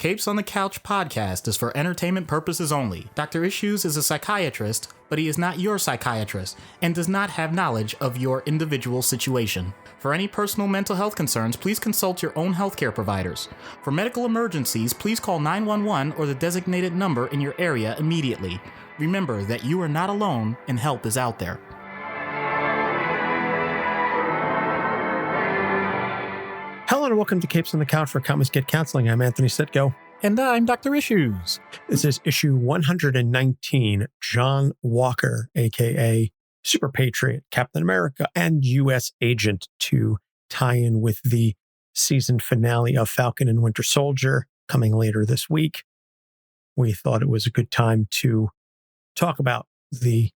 Capes on the Couch podcast is for entertainment purposes only. Dr. Issues is a psychiatrist, but he is not your psychiatrist and does not have knowledge of your individual situation. For any personal mental health concerns, please consult your own healthcare providers. For medical emergencies, please call 911 or the designated number in your area immediately. Remember that you are not alone and help is out there. Hello and welcome to Capes on the Couch, where comics get counseling. I'm Anthony Sitko. And I'm Dr. Issues. This is issue 119, John Walker, a.k.a. Super Patriot, Captain America, and U.S. Agent, to tie in with the season finale of Falcon and Winter Soldier coming later this week. We thought it was a good time to talk about the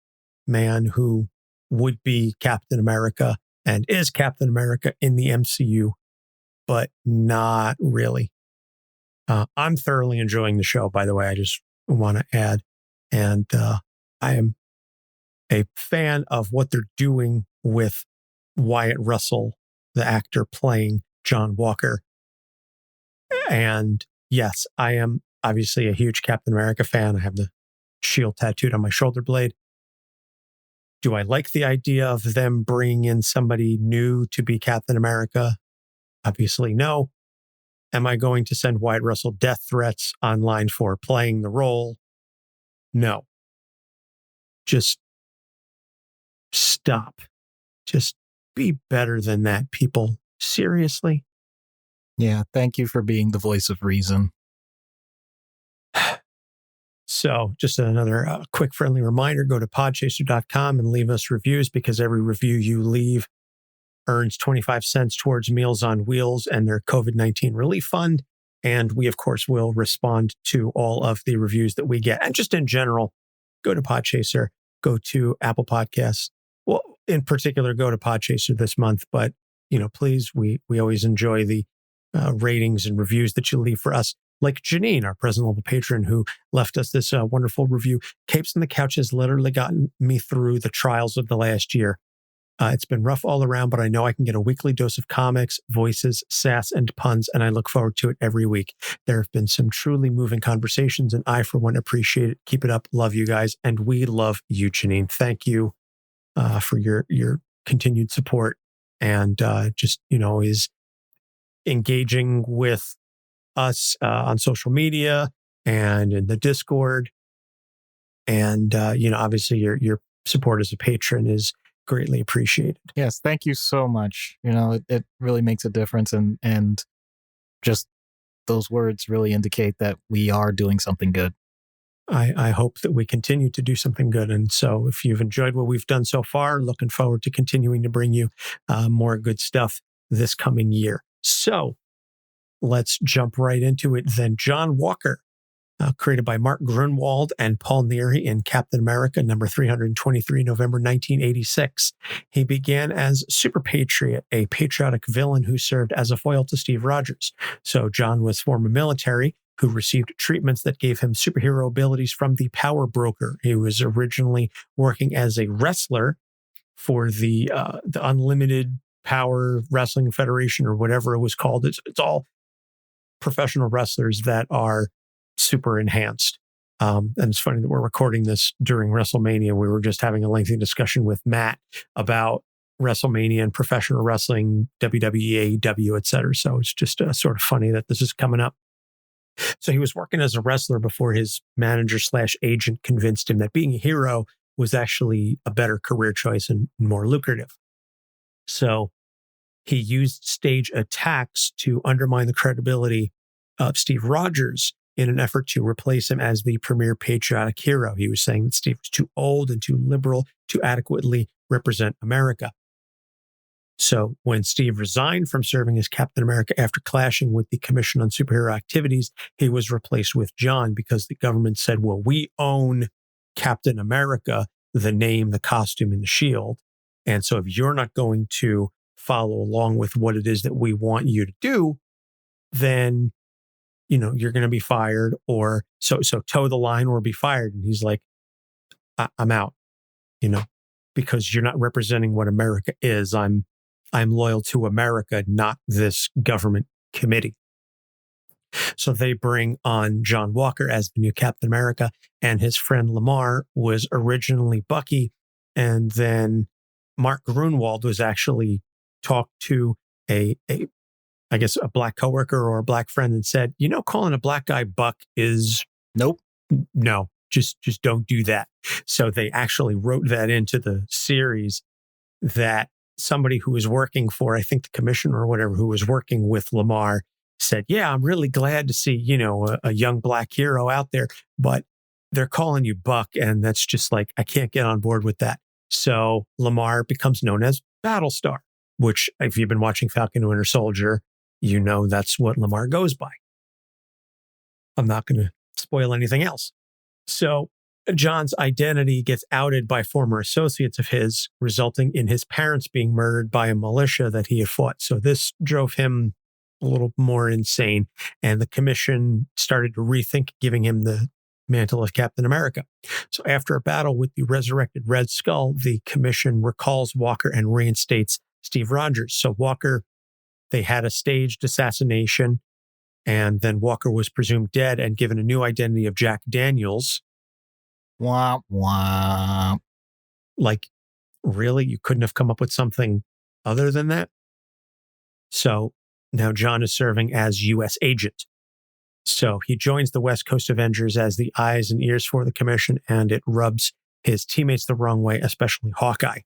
man who would be Captain America and is Captain America in the MCU, but not really. I'm thoroughly enjoying the show, by the way. I just want to add. And I am a fan of what they're doing with Wyatt Russell, the actor playing John Walker. And yes, I am obviously a huge Captain America fan. I have the shield tattooed on my shoulder blade. Do I like the idea of them bringing in somebody new to be Captain America? Obviously, no. Am I going to send Wyatt Russell death threats online for playing the role? No. Just stop. Just be better than that, people. Seriously? Yeah, thank you for being the voice of reason. So just another quick friendly reminder, go to podchaser.com and leave us reviews, because every review you leave earns 25 cents towards Meals on Wheels and their COVID-19 relief fund. And we, of course, will respond to all of the reviews that we get. And just in general, go to Podchaser, go to Apple Podcasts. Well, in particular, go to Podchaser this month. But, please, we always enjoy the ratings and reviews that you leave for us. Like Jeanine, our present level patron, who left us this wonderful review. Capes on the Couch has literally gotten me through the trials of the last year. It's been rough all around, but I know I can get a weekly dose of comics, voices, sass, and puns, and I look forward to it every week. There have been some truly moving conversations, and I, for one, appreciate it. Keep it up. Love you guys. And we love you, Jeanine. Thank you for your continued support and is engaging with us on social media and in the Discord. And, obviously your support as a patron is greatly appreciated. Yes, thank you so much. It really makes a difference, and just those words really indicate that we are doing something good. I hope that we continue to do something good. And so if you've enjoyed what we've done so far, looking forward to continuing to bring you more good stuff this coming year. So let's jump right into it then. John Walker, created by Mark Gruenwald and Paul Neary in Captain America, number 323, November 1986. He began as Super Patriot, a patriotic villain who served as a foil to Steve Rogers. So John was former military who received treatments that gave him superhero abilities from the Power Broker. He was originally working as a wrestler for the Unlimited Power Wrestling Federation, or whatever it was called. It's all professional wrestlers that are super enhanced. And it's funny that we're recording this during WrestleMania. We were just having a lengthy discussion with Matt about WrestleMania and professional wrestling, WWE, AEW, et cetera. So it's just sort of funny that this is coming up. So he was working as a wrestler before his manager/agent convinced him that being a hero was actually a better career choice and more lucrative. So he used stage attacks to undermine the credibility of Steve Rogers in an effort to replace him as the premier patriotic hero. He was saying that Steve was too old and too liberal to adequately represent America. So when Steve resigned from serving as Captain America after clashing with the Commission on Superhero Activities, he was replaced with John, because the government said, well, we own Captain America, the name, the costume, and the shield. And so if you're not going to follow along with what it is that we want you to do, then you're going to be fired, or so toe the line or be fired. And he's like, I'm out, because you're not representing what America is. I'm loyal to America, not this government committee. So they bring on John Walker as the new Captain America, and his friend Lemar was originally Bucky. And then Mark Gruenwald was actually talked to I guess a black coworker or a black friend and said, calling a black guy Buck is Nope. no, just don't do that. So they actually wrote that into the series that somebody who was working for, I think the commissioner or whatever, who was working with Lemar said, yeah, I'm really glad to see, a young black hero out there, but they're calling you Buck. And that's just like, I can't get on board with that. So Lemar becomes known as Battlestar, which if you've been watching Falcon and Winter Soldier, that's what Lemar goes by. I'm not going to spoil anything else. So John's identity gets outed by former associates of his, resulting in his parents being murdered by a militia that he had fought. So this drove him a little more insane, and the commission started to rethink giving him the mantle of Captain America. So after a battle with the resurrected Red Skull, the commission recalls Walker and reinstates Steve Rogers. So Walker, they had a staged assassination, and then Walker was presumed dead and given a new identity of Jack Daniels. Wah, wah. Like, really? You couldn't have come up with something other than that? So now John is serving as U.S. agent. So he joins the West Coast Avengers as the eyes and ears for the commission, and it rubs his teammates the wrong way, especially Hawkeye,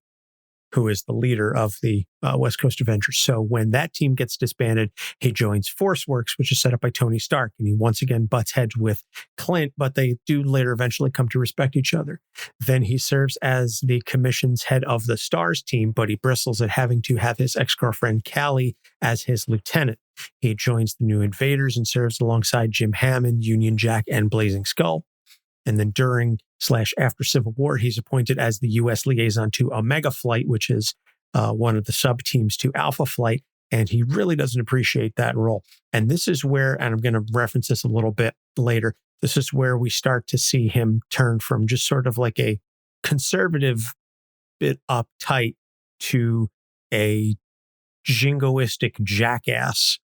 who is the leader of the West Coast Avengers. So when that team gets disbanded, he joins Force Works, which is set up by Tony Stark. And he once again butts heads with Clint, but they do later eventually come to respect each other. Then he serves as the commission's head of the Stars team, but he bristles at having to have his ex-girlfriend Kali as his lieutenant. He joins the New Invaders and serves alongside Jim Hammond, Union Jack, and Blazing Skull. And then during/after Civil War, he's appointed as the U.S. liaison to Omega Flight, which is one of the sub-teams to Alpha Flight. And he really doesn't appreciate that role. And this is where, and I'm going to reference this a little bit later, this is where we start to see him turn from just sort of like a conservative bit uptight to a jingoistic jackass.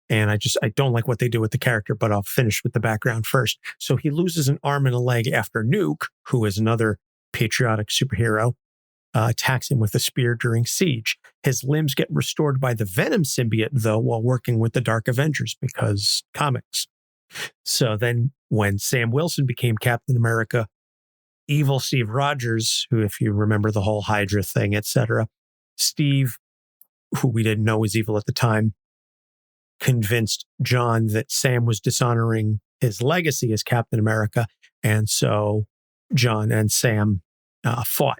And I don't like what they do with the character, but I'll finish with the background first. So he loses an arm and a leg after Nuke, who is another patriotic superhero, attacks him with a spear during Seige. His limbs get restored by the Venom symbiote, though, while working with the Dark Avengers, because comics. So then when Sam Wilson became Captain America, evil Steve Rogers, who, if you remember the whole Hydra thing, etc., Steve, who we didn't know was evil at the time, convinced John that Sam was dishonoring his legacy as Captain America. And so John and Sam fought.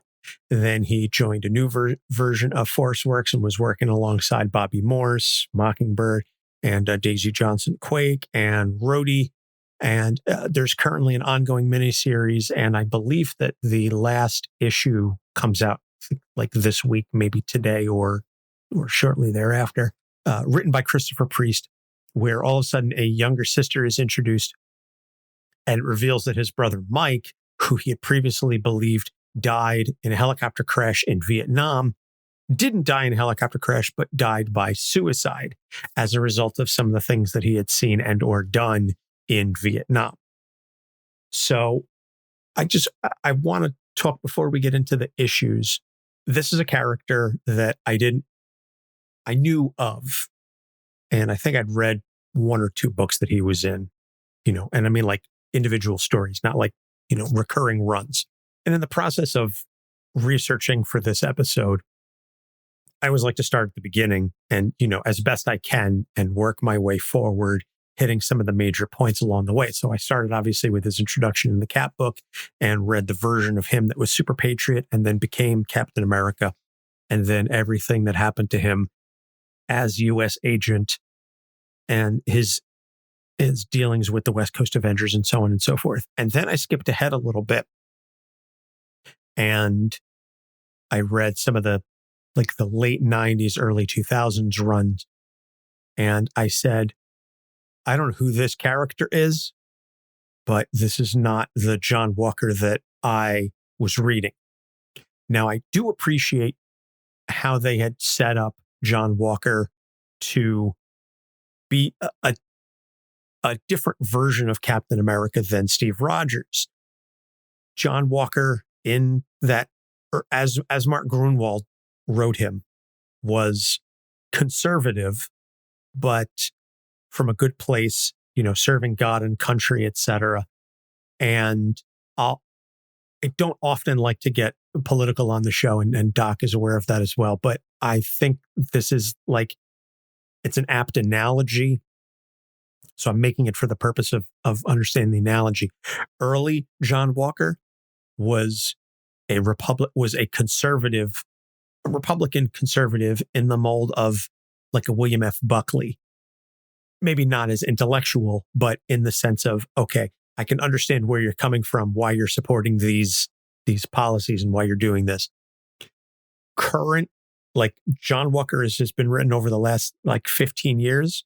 Then he joined a new version of Force Works and was working alongside Bobby Morse, Mockingbird, and Daisy Johnson Quake and Rhodey. And there's currently an ongoing miniseries, and I believe that the last issue comes out like this week, maybe today or shortly thereafter. Written by Christopher Priest, where all of a sudden a younger sister is introduced, and it reveals that his brother Mike, who he had previously believed died in a helicopter crash in Vietnam, didn't die in a helicopter crash, but died by suicide as a result of some of the things that he had seen and or done in Vietnam. So I want to talk before we get into the issues. This is a character that I knew of, and I think I'd read one or two books that he was in, and I mean like individual stories, not like, recurring runs. And in the process of researching for this episode, I always like to start at the beginning and, as best I can and work my way forward, hitting some of the major points along the way. So I started obviously with his introduction in the Cap book and read the version of him that was Super Patriot and then became Captain America. And then everything that happened to him as U.S. agent and his dealings with the West Coast Avengers and so on and so forth. And then I skipped ahead a little bit and I read some of the late 90s, early 2000s runs. And I said, I don't know who this character is, but this is not the John Walker that I was reading. Now, I do appreciate how they had set up John Walker to be a a different version of Captain America than Steve Rogers. John Walker, in that, or as Mark Gruenwald wrote him, was conservative, but from a good place, serving God and country, etc. And I don't often like to get political on the show, and Doc is aware of that as well. But I think this is it's an apt analogy. So I'm making it for the purpose of understanding the analogy. Early John Walker was a Republican conservative in the mold of like a William F. Buckley. Maybe not as intellectual, but in the sense of, okay, I can understand where you're coming from, why you're supporting these policies and why you're doing this. Current, John Walker has just been written over the last 15 years,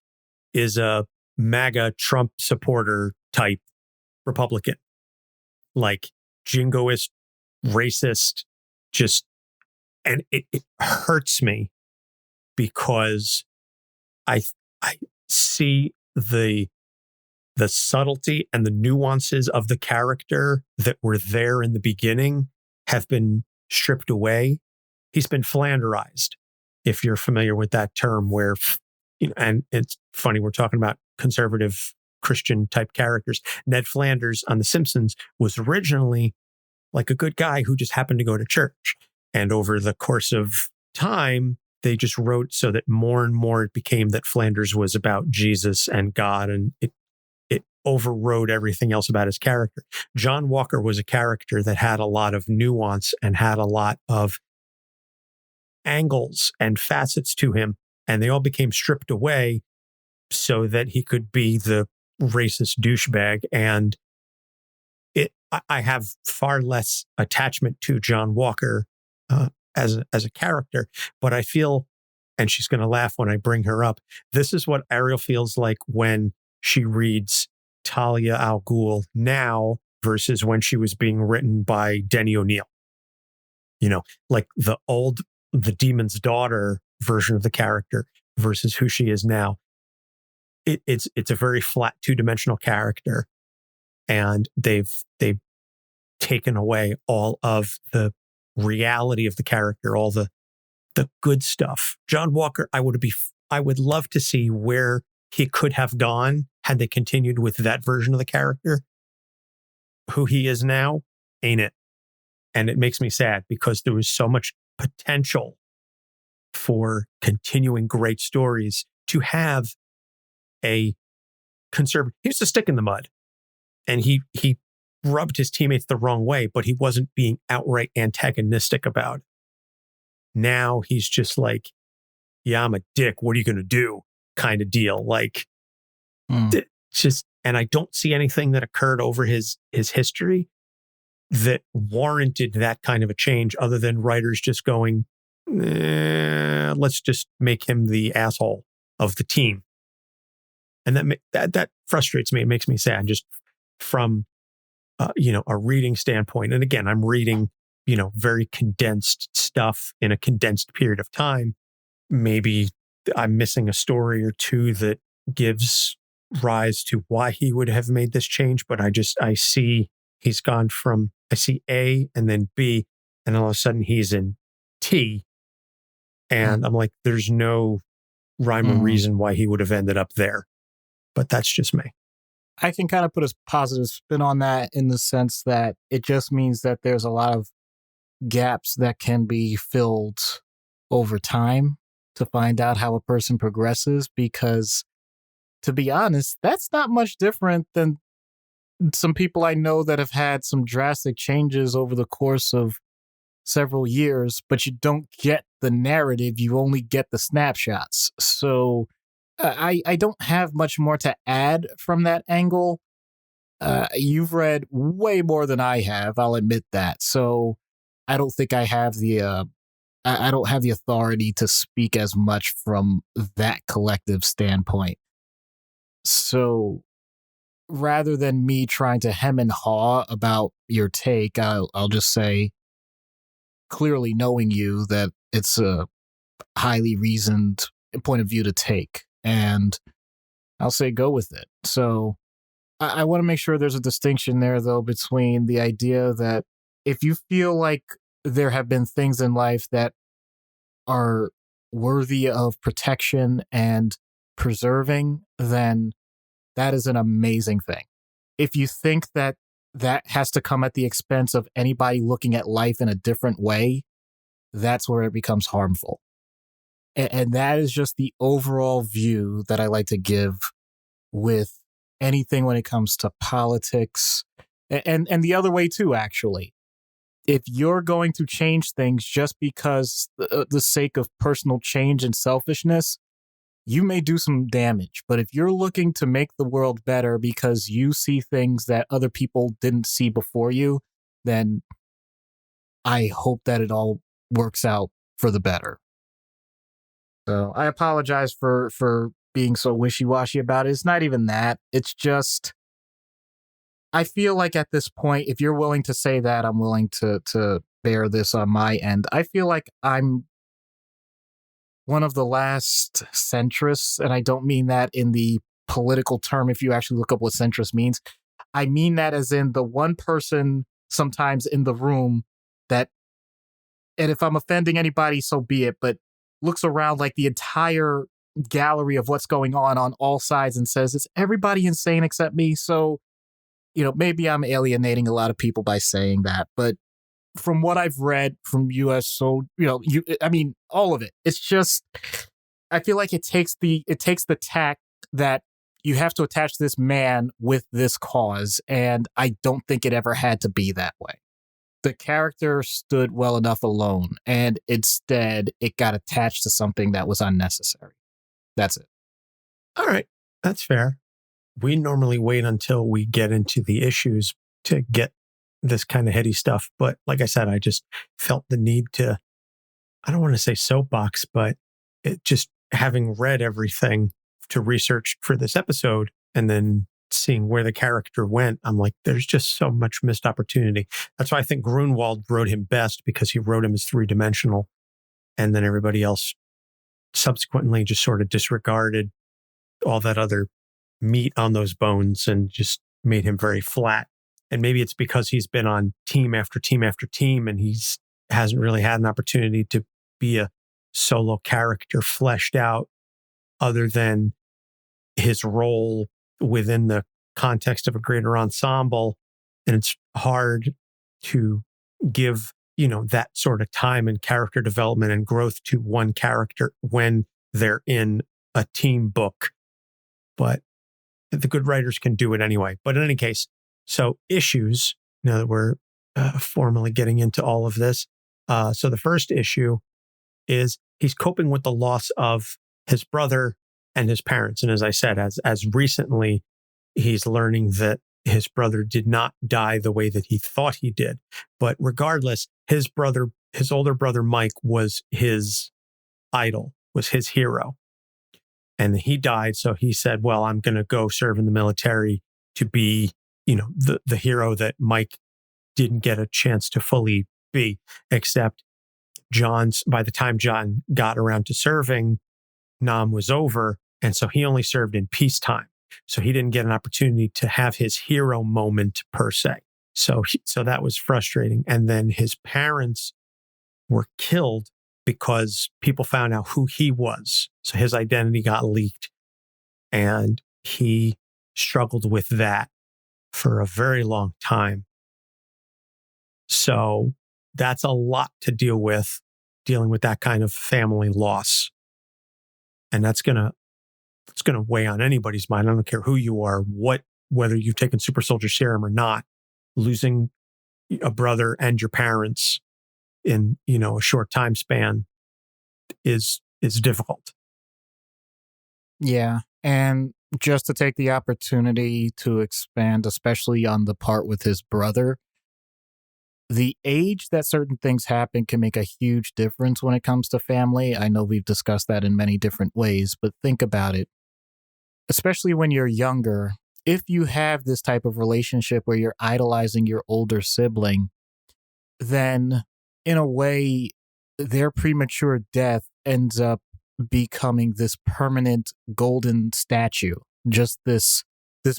is a MAGA Trump supporter type Republican, jingoist, racist, and it hurts me because I see the subtlety and the nuances of the character that were there in the beginning have been stripped away. He's been Flanderized, if you're familiar with that term, where, and it's funny, we're talking about conservative Christian type characters. Ned Flanders on The Simpsons was originally a good guy who just happened to go to church. And over the course of time, they just wrote so that more and more it became that Flanders was about Jesus and God, and it overrode everything else about his character. John Walker was a character that had a lot of nuance and had a lot of angles and facets to him, and they all became stripped away so that he could be the racist douchebag. And I have far less attachment to John Walker as a character, but I feel, and she's going to laugh when I bring her up, this is what Ariel feels like when she reads Talia al Ghul now versus when she was being written by Denny O'Neil. The Demon's Daughter version of the character versus who she is now. It's a very flat two-dimensional character, and they've taken away all of the reality of the character, all the good stuff. John Walker, I would love to see where he could have gone had they continued with that version of the character. Who he is now, ain't it? And it makes me sad because there was so much potential for continuing great stories to have a conservative. He was a stick in the mud, and he rubbed his teammates the wrong way, but he wasn't being outright antagonistic about it. Now he's just yeah, I'm a dick, what are you going to do? Kind of deal. And I don't see anything that occurred over his history that warranted that kind of a change, other than writers just going, let's just make him the asshole of the team. And that frustrates me. It makes me sad, just from a reading standpoint. And again, I'm reading very condensed stuff in a condensed period of time. Maybe I'm missing a story or two that gives rise to why he would have made this change. But I see he's gone from, I see A and then B, and all of a sudden he's in T. And I'm like, there's no rhyme or reason why he would have ended up there. But that's just me. I can kind of put a positive spin on that in the sense that it just means that there's a lot of gaps that can be filled over time to find out how a person progresses, because to be honest, that's not much different than some people I know that have had some drastic changes over the course of several years, but you don't get the narrative, you only get the snapshots. So I don't have much more to add from that angle. You've read way more than I have, I'll admit that. So I don't think I have I don't have the authority to speak as much from that collective standpoint. So rather than me trying to hem and haw about your take, I'll just say, clearly knowing you, that it's a highly reasoned point of view to take. And I'll say go with it. So I want to make sure there's a distinction there, though, between the idea that if you feel like there have been things in life that are worthy of protection and preserving, then that is an amazing thing. If you think that that has to come at the expense of anybody looking at life in a different way, that's where it becomes harmful. And that is just the overall view that I like to give with anything when it comes to politics. And the other way too, actually. If you're going to change things just because the sake of personal change and selfishness, you may do some damage. But if you're looking to make the world better because you see things that other people didn't see before you, then I hope that it all works out for the better. So I apologize for being so wishy-washy about it. It's not even that. It's just, I feel like at this point, if you're willing to say that, I'm willing to bear this on my end. I feel like I'm one of the last centrists, and I don't mean that in the political term if you actually look up what centrist means. I mean that as in the one person sometimes in the room that, and if I'm offending anybody, so be it, but looks around like the entire gallery of what's going on all sides and says, is everybody insane except me? So, maybe I'm alienating a lot of people by saying that, but from what I've read from US, so, all of it, it's just, I feel like it takes the tack that you have to attach this man with this cause. And I don't think it ever had to be that way. The character stood well enough alone, and instead it got attached to something that was unnecessary. That's it. All right. That's fair. We normally wait until we get into the issues to get this kind of heady stuff. But like I said, I just felt the need to, I don't want to say soapbox, but it just having read everything to research for this episode and then seeing where the character went, I'm like, there's just so much missed opportunity. That's why I think Gruenwald wrote him best, because he wrote him as three-dimensional. And then everybody else subsequently just sort of disregarded all that other meat on those bones and just made him very flat. And maybe it's because he's been on team after team after team, and hasn't really had an opportunity to be a solo character fleshed out other than his role within the context of a greater ensemble. And it's hard to give, that sort of time and character development and growth to one character when they're in a team book. But the good writers can do it anyway. But in any case, so issues, now that we're formally getting into all of this. So the first issue is he's coping with the loss of his brother and his parents. And as I said, as recently, he's learning that his brother did not die the way that he thought he did. But regardless, his older brother, Mike, was his idol, was his hero. And he died. So he said, well, I'm going to go serve in the military to be, the hero that Mike didn't get a chance to fully be, except by the time John got around to serving, Nam was over. And so he only served in peacetime. So he didn't get an opportunity to have his hero moment per se. So that was frustrating. And then his parents were killed because people found out who he was. So his identity got leaked, and he struggled with that for a very long time. So that's a lot to deal with, dealing with that kind of family loss. And it's going to weigh on anybody's mind. I don't care who you are, whether you've taken super soldier serum or not. Losing a brother and your parents in, a short time span is difficult. Yeah. And just to take the opportunity to expand, especially on the part with his brother, the age that certain things happen can make a huge difference when it comes to family. I know we've discussed that in many different ways, but think about it. Especially when you're younger, if you have this type of relationship where you're idolizing your older sibling, then in a way, their premature death ends up becoming this permanent golden statue just this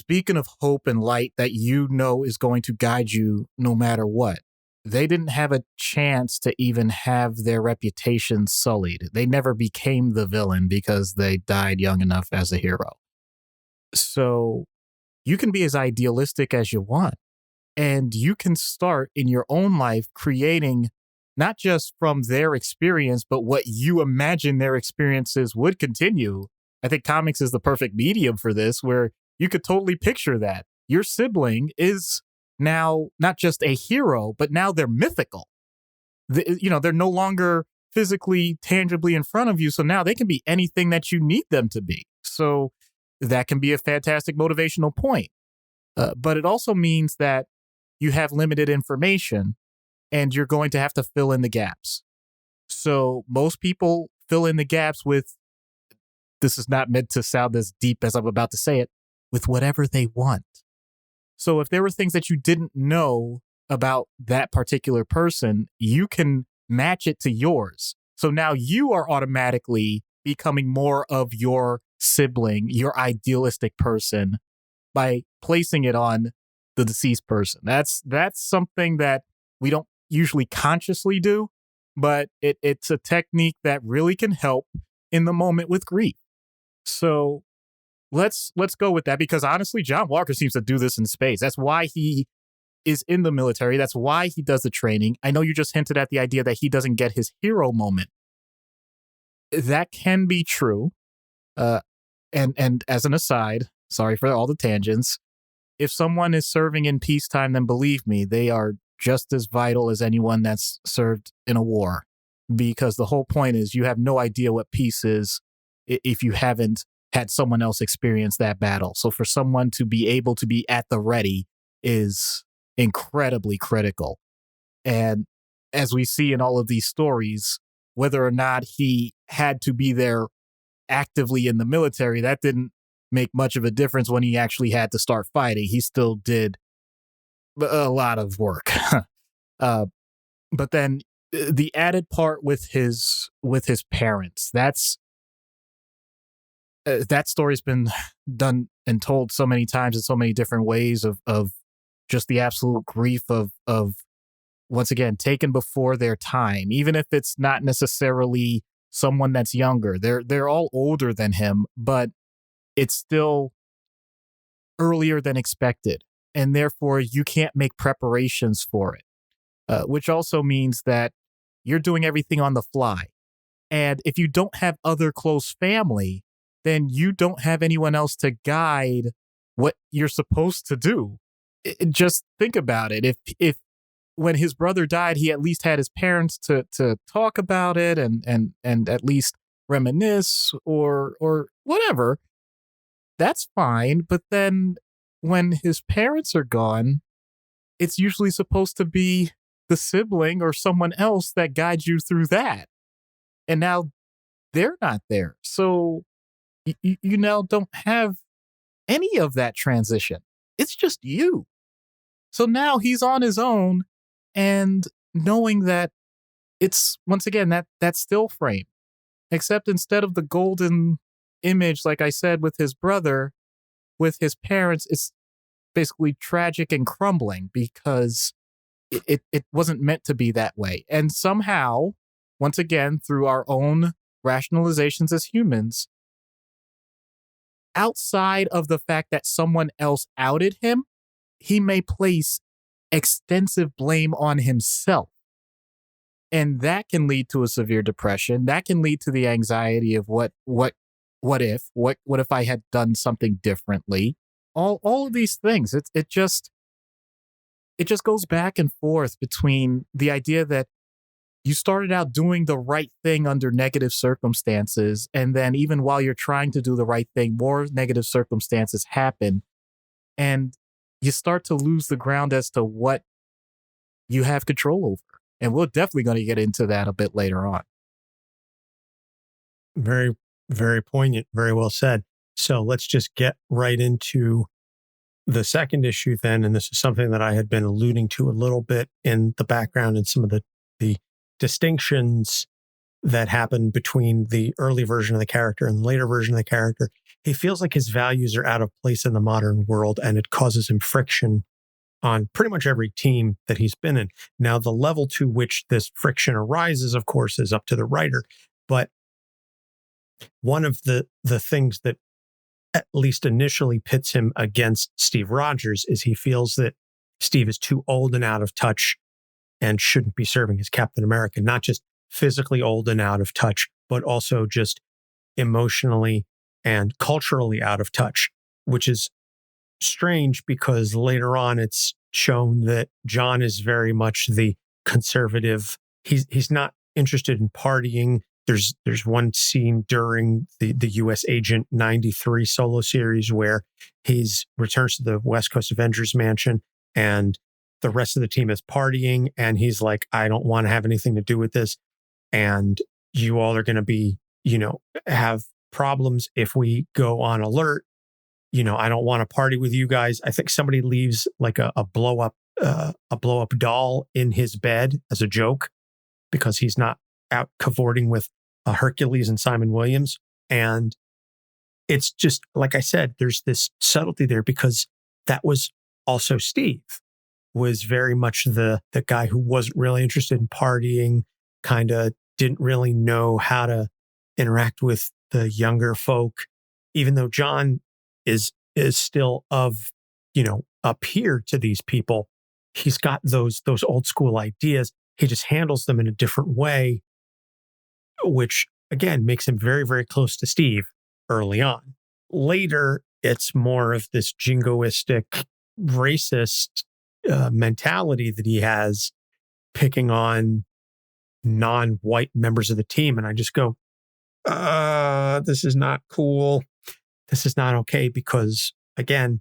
beacon of hope and light that you know is going to guide you no matter what. They didn't have a chance to even have their reputation sullied. They never became the villain because they died young enough as a hero. So you can be as idealistic as you want, and you can start in your own life creating not just from their experience, but what you imagine their experiences would continue. I think comics is the perfect medium for this, where you could totally picture that. Your sibling is now not just a hero, but now they're mythical. They're no longer physically, tangibly in front of you. So now they can be anything that you need them to be. So that can be a fantastic motivational point. But it also means that you have limited information and you're going to have to fill in the gaps. So most people fill in the gaps with, this is not meant to sound as deep as I'm about to say it, with whatever they want. So if there were things that you didn't know about that particular person, you can match it to yours. So now you are automatically becoming more of your sibling, your idealistic person, by placing it on the deceased person. That's something that we don't usually consciously do, but it's a technique that really can help in the moment with grief. So let's go with that, because honestly, John Walker seems to do this in spades. That's why he is in the military. That's why he does the training. I know you just hinted at the idea that he doesn't get his hero moment. That can be true. And as an aside, sorry for all the tangents, if someone is serving in peacetime, then believe me, they are just as vital as anyone that's served in a war. Because the whole point is you have no idea what peace is if you haven't had someone else experience that battle. So for someone to be able to be at the ready is incredibly critical. And as we see in all of these stories, whether or not he had to be there actively in the military, that didn't make much of a difference when he actually had to start fighting. He still did a lot of work. But then the added part with his parents, that story's been done and told so many times in so many different ways of just the absolute grief of once again, taken before their time, even if it's not necessarily someone that's younger. They're all older than him, but it's still earlier than expected. And therefore you can't make preparations for it, which also means that you're doing everything on the fly. And if you don't have other close family, then you don't have anyone else to guide what you're supposed to do. Just think about it. If when his brother died, he at least had his parents to talk about it and at least reminisce or whatever, that's fine. But then when his parents are gone, it's usually supposed to be the sibling or someone else that guides you through that. And now they're not there. So you now don't have any of that transition. It's just you. So now he's on his own, and knowing that it's, once again, that still frame, except instead of the golden image, like I said, with his brother, with his parents, it's basically tragic and crumbling because it wasn't meant to be that way. And somehow, once again, through our own rationalizations as humans, outside of the fact that someone else outed him, he may place extensive blame on himself. And that can lead to a severe depression. That can lead to the anxiety of what if I had done something differently? All of these things. It just goes back and forth between the idea that you started out doing the right thing under negative circumstances, and then even while you're trying to do the right thing, more negative circumstances happen, and you start to lose the ground as to what you have control over. And we're definitely going to get into that a bit later on. Very, very poignant. Very well said. So let's just get right into the second issue then. And this is something that I had been alluding to a little bit in the background and some of the distinctions that happened between the early version of the character and the later version of the character. He feels like his values are out of place in the modern world, and it causes him friction on pretty much every team that he's been in. Now, the level to which this friction arises, of course, is up to the writer. But one of the things that at least initially pits him against Steve Rogers is he feels that Steve is too old and out of touch and shouldn't be serving as Captain America, not just physically old and out of touch, but also just emotionally and culturally out of touch, which is strange because later on it's shown that John is very much the conservative. He's not interested in partying. There's one scene during the US Agent 93 solo series where he's returns to the West Coast Avengers mansion and the rest of the team is partying and he's like, I don't want to have anything to do with this. And you all are going to be, have problems if we go on alert. I don't want to party with you guys. I think somebody leaves like a blow up doll in his bed as a joke because he's not out cavorting with Hercules and Simon Williams. And it's just, like I said, there's this subtlety there because that was also Steve, was very much the guy who wasn't really interested in partying, kind of didn't really know how to interact with the younger folk, even though John is still of, a peer to these people. He's got those old school ideas. He just handles them in a different way, which again makes him very, very close to Steve early on. Later, it's more of this jingoistic, racist mentality that he has, picking on non-white members of the team. And I just go, this is not cool. This is not okay because, again,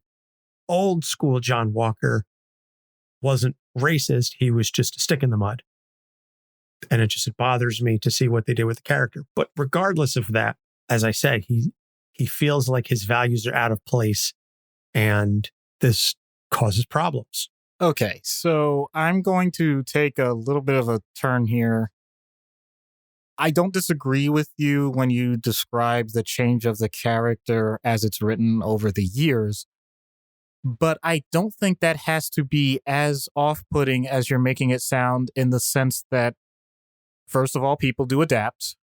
old school John Walker wasn't racist. He was just a stick in the mud. And it bothers me to see what they did with the character. But regardless of that, as I said, he feels like his values are out of place and this causes problems. Okay, so I'm going to take a little bit of a turn here. I don't disagree with you when you describe the change of the character as it's written over the years, but I don't think that has to be as off-putting as you're making it sound, in the sense that, first of all, people do adapt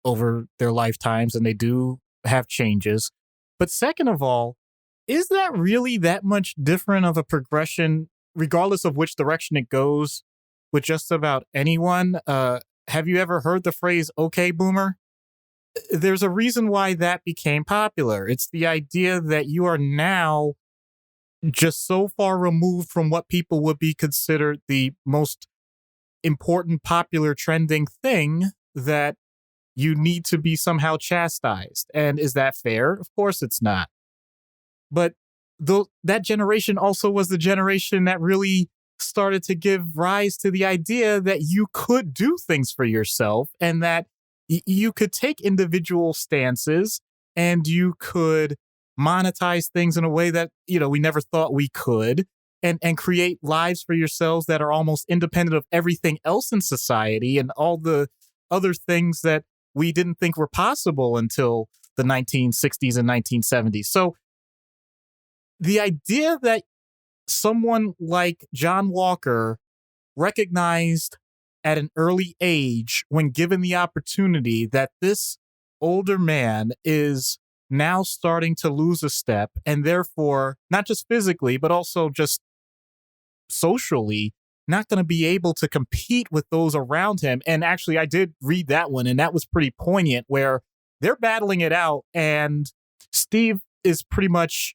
over their lifetimes and they do have changes. But second of all, is that really that much different of a progression, regardless of which direction it goes, with just about anyone? Have you ever heard the phrase, okay, boomer? There's a reason why that became popular. It's the idea that you are now just so far removed from what people would be considered the most important, popular, trending thing that you need to be somehow chastised. And is that fair? Of course it's not. But that generation also was the generation that really started to give rise to the idea that you could do things for yourself and that you could take individual stances and you could monetize things in a way that, we never thought we could, and create lives for yourselves that are almost independent of everything else in society and all the other things that we didn't think were possible until the 1960s and 1970s. So the idea that someone like John Walker recognized at an early age, when given the opportunity, that this older man is now starting to lose a step, and therefore, not just physically, but also just socially, not going to be able to compete with those around him. And actually, I did read that one, and that was pretty poignant, where they're battling it out, and Steve is pretty much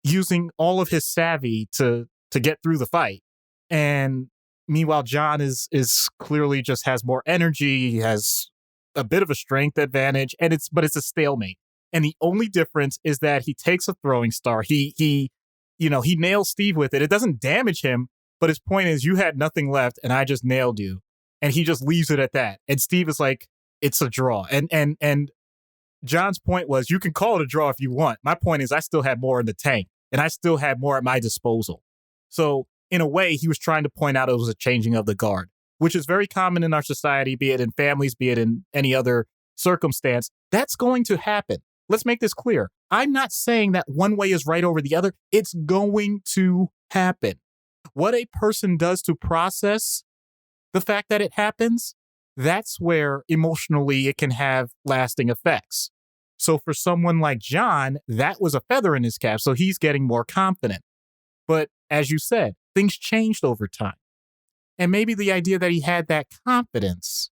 using all of his savvy to get through the fight. And meanwhile, John is clearly just has more energy, he has a bit of a strength advantage, but it's a stalemate. And the only difference is that he takes a throwing star. He nails Steve with it. It doesn't damage him, but his point is, you had nothing left and I just nailed you. And he just leaves it at that. And Steve is like, it's a draw. And John's point was, you can call it a draw if you want. My point is, I still had more in the tank and I still had more at my disposal. So in a way, he was trying to point out it was a changing of the guard. which is very common in our society, be it in families, be it in any other circumstance, that's going to happen. Let's make this clear. I'm not saying that one way is right over the other. It's going to happen. What a person does to process the fact that it happens, that's where emotionally it can have lasting effects. So for someone like John, that was a feather in his cap. So he's getting more confident. But as you said, things changed over time. And maybe the idea that he had that confidence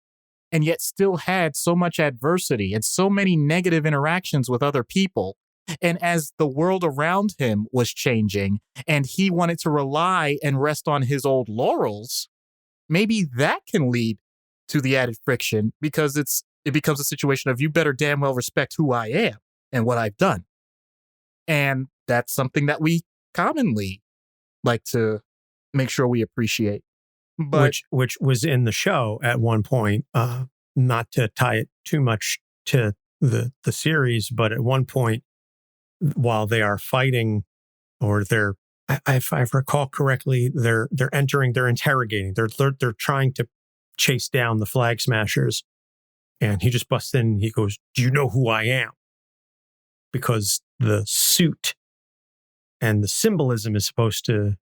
and yet still had so much adversity and so many negative interactions with other people. And as the world around him was changing and he wanted to rely and rest on his old laurels, maybe that can lead to the added friction because it becomes a situation of you better damn well respect who I am and what I've done. And that's something that we commonly like to make sure we appreciate. But which was in the show at one point, not to tie it too much to the series, but at one point while they are fighting, or if I recall correctly, they're interrogating, they're trying to chase down the flag smashers, and he just busts in and he goes, "Do you know who I am?" Because the suit and the symbolism is supposed to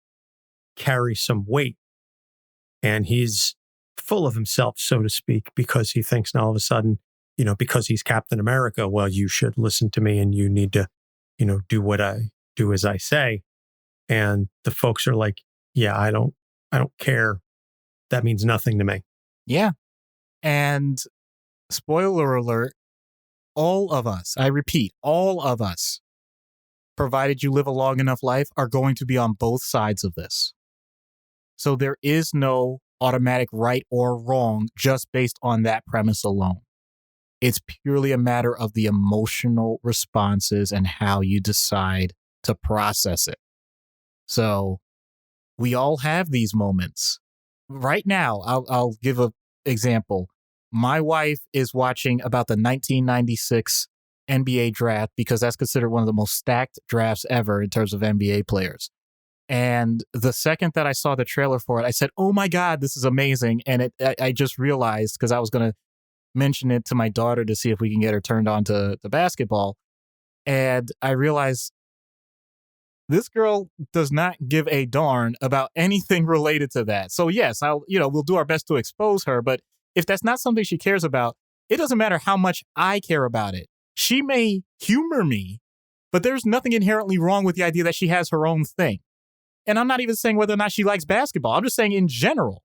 carry some weight. And he's full of himself, so to speak, because he thinks now all of a sudden, because he's Captain America, well, you should listen to me and you need to, do what I do as I say. And the folks are like, yeah, I don't care. That means nothing to me. Yeah. And spoiler alert, all of us, I repeat, all of us, provided you live a long enough life, are going to be on both sides of this. So there is no automatic right or wrong just based on that premise alone. It's purely a matter of the emotional responses and how you decide to process it. So we all have these moments. Right now, I'll give an example. My wife is watching about the 1996 NBA draft because that's considered one of the most stacked drafts ever in terms of NBA players. And the second that I saw the trailer for it, I said, "Oh my God, this is amazing." And I just realized, because I was going to mention it to my daughter to see if we can get her turned on to the basketball. And I realized this girl does not give a darn about anything related to that. So yes, we'll do our best to expose her. But if that's not something she cares about, it doesn't matter how much I care about it. She may humor me, but there's nothing inherently wrong with the idea that she has her own thing. And I'm not even saying whether or not she likes basketball. I'm just saying in general.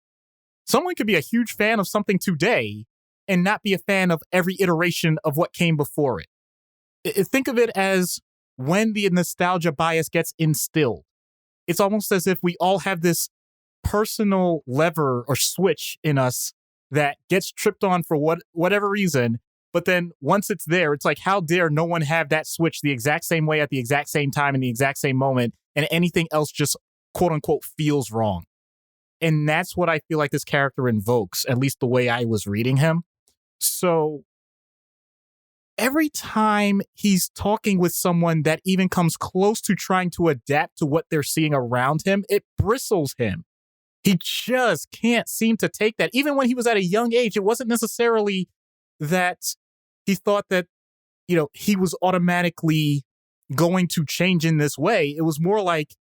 Someone could be a huge fan of something today and not be a fan of every iteration of what came before it. Think of it as when the nostalgia bias gets instilled. It's almost as if we all have this personal lever or switch in us that gets tripped on for whatever reason. But then once it's there, it's like, how dare no one have that switch the exact same way at the exact same time in the exact same moment, and anything else just quote unquote feels wrong. And that's what I feel like this character invokes, at least the way I was reading him. So every time he's talking with someone that even comes close to trying to adapt to what they're seeing around him, it bristles him. He just can't seem to take that. Even when he was at a young age, it wasn't necessarily that he thought that, he was automatically going to change in this way. It was more like,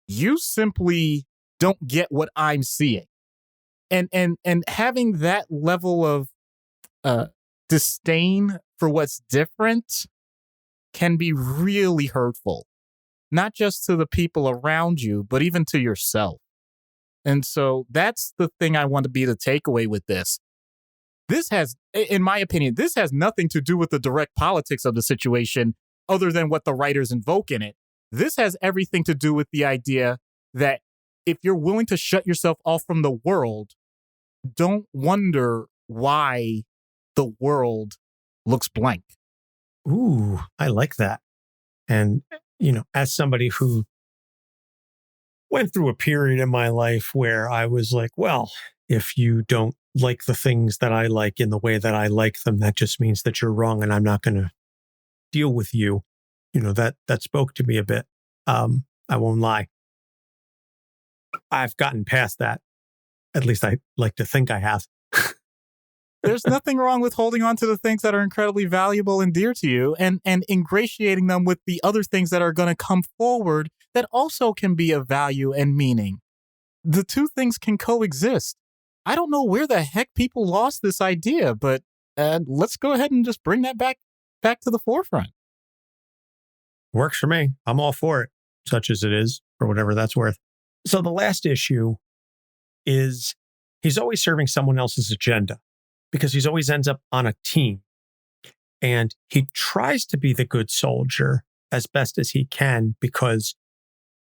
you simply don't get what I'm seeing. And having that level of disdain for what's different can be really hurtful, not just to the people around you, but even to yourself. And so that's the thing I want to be the takeaway with this. This has, in my opinion, this has nothing to do with the direct politics of the situation other than what the writers invoke in it. This has everything to do with the idea that if you're willing to shut yourself off from the world, don't wonder why the world looks blank. Ooh, I like that. And, as somebody who went through a period in my life where I was like, well, if you don't like the things that I like in the way that I like them, that just means that you're wrong and I'm not going to deal with you. That spoke to me a bit. I won't lie. I've gotten past that. At least I like to think I have. There's nothing wrong with holding on to the things that are incredibly valuable and dear to you and ingratiating them with the other things that are going to come forward that also can be of value and meaning. The two things can coexist. I don't know where the heck people lost this idea, but let's go ahead and just bring that back to the forefront. Works for me. I'm all for it, such as it is, for whatever that's worth. So the last issue is he's always serving someone else's agenda because he always ends up on a team. And he tries to be the good soldier as best as he can because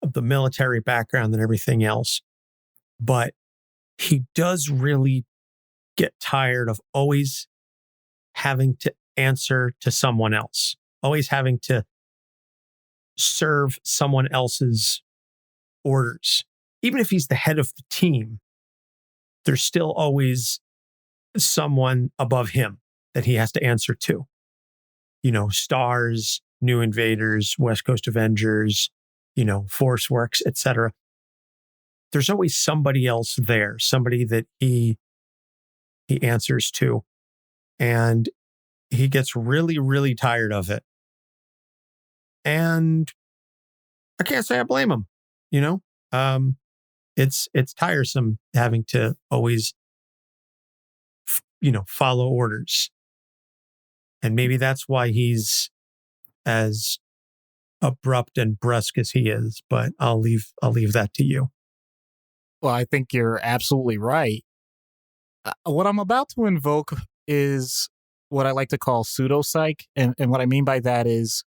of the military background and everything else. But he does really get tired of always having to answer to someone else, always having to serve someone else's orders. Even if he's the head of the team, there's still always someone above him that he has to answer to. You know, Stars, New Invaders, West Coast Avengers, you know, Force Works, etc. There's always somebody else there, somebody that he answers to. And he gets really, really tired of it. And I can't say I blame him, you know? It's tiresome having to always, follow orders. And maybe that's why he's as abrupt and brusque as he is, but I'll leave that to you. Well, I think you're absolutely right. What I'm about to invoke is what I like to call pseudopsych. And what I mean by that is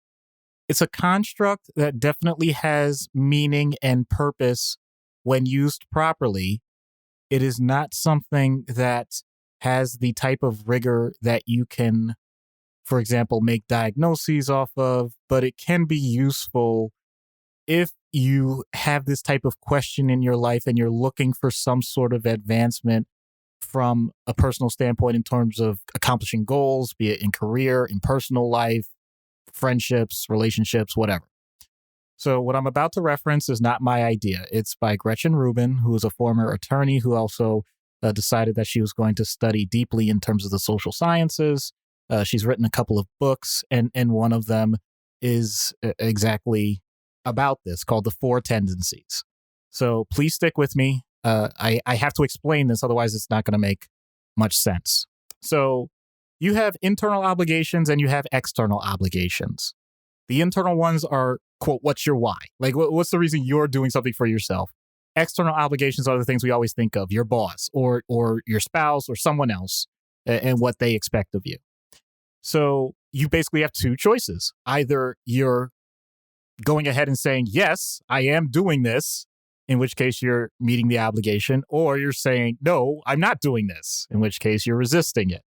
it's a construct that definitely has meaning and purpose when used properly. It is not something that has the type of rigor that you can, for example, make diagnoses off of, but it can be useful if you have this type of question in your life and you're looking for some sort of advancement from a personal standpoint in terms of accomplishing goals, be it in career, in personal life, friendships, relationships, whatever. So what I'm about to reference is not my idea. It's by Gretchen Rubin, who is a former attorney who also decided that she was going to study deeply in terms of the social sciences. She's written a couple of books, and one of them is exactly about this, called The Four Tendencies. So please stick with me. I have to explain this, otherwise it's not going to make much sense. So you have internal obligations and you have external obligations. The internal ones are, quote, what's your why? Like, what's the reason you're doing something for yourself? External obligations are the things we always think of, your boss or your spouse or someone else and what they expect of you. So you basically have two choices. Either you're going ahead and saying, yes, I am doing this, in which case you're meeting the obligation, or you're saying, no, I'm not doing this, in which case you're resisting it.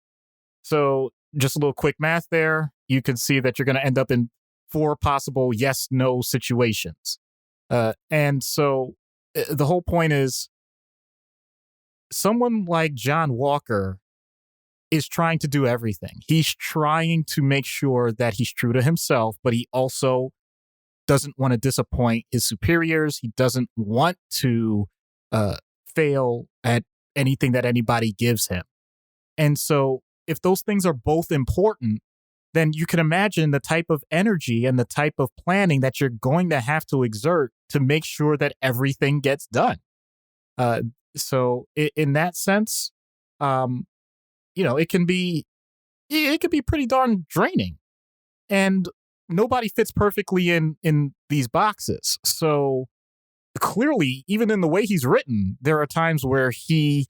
So just a little quick math there. You can see that you're going to end up in 4 possible yes-no situations. And so the whole point is someone like John Walker is trying to do everything. He's trying to make sure that he's true to himself, but he also doesn't want to disappoint his superiors. He doesn't want to fail at anything that anybody gives him. And so if those things are both important, then you can imagine the type of energy and the type of planning that you're going to have to exert to make sure that everything gets done. So in that sense, it can be pretty darn draining. And nobody fits perfectly in these boxes. So clearly, even in the way he's written, there are times where he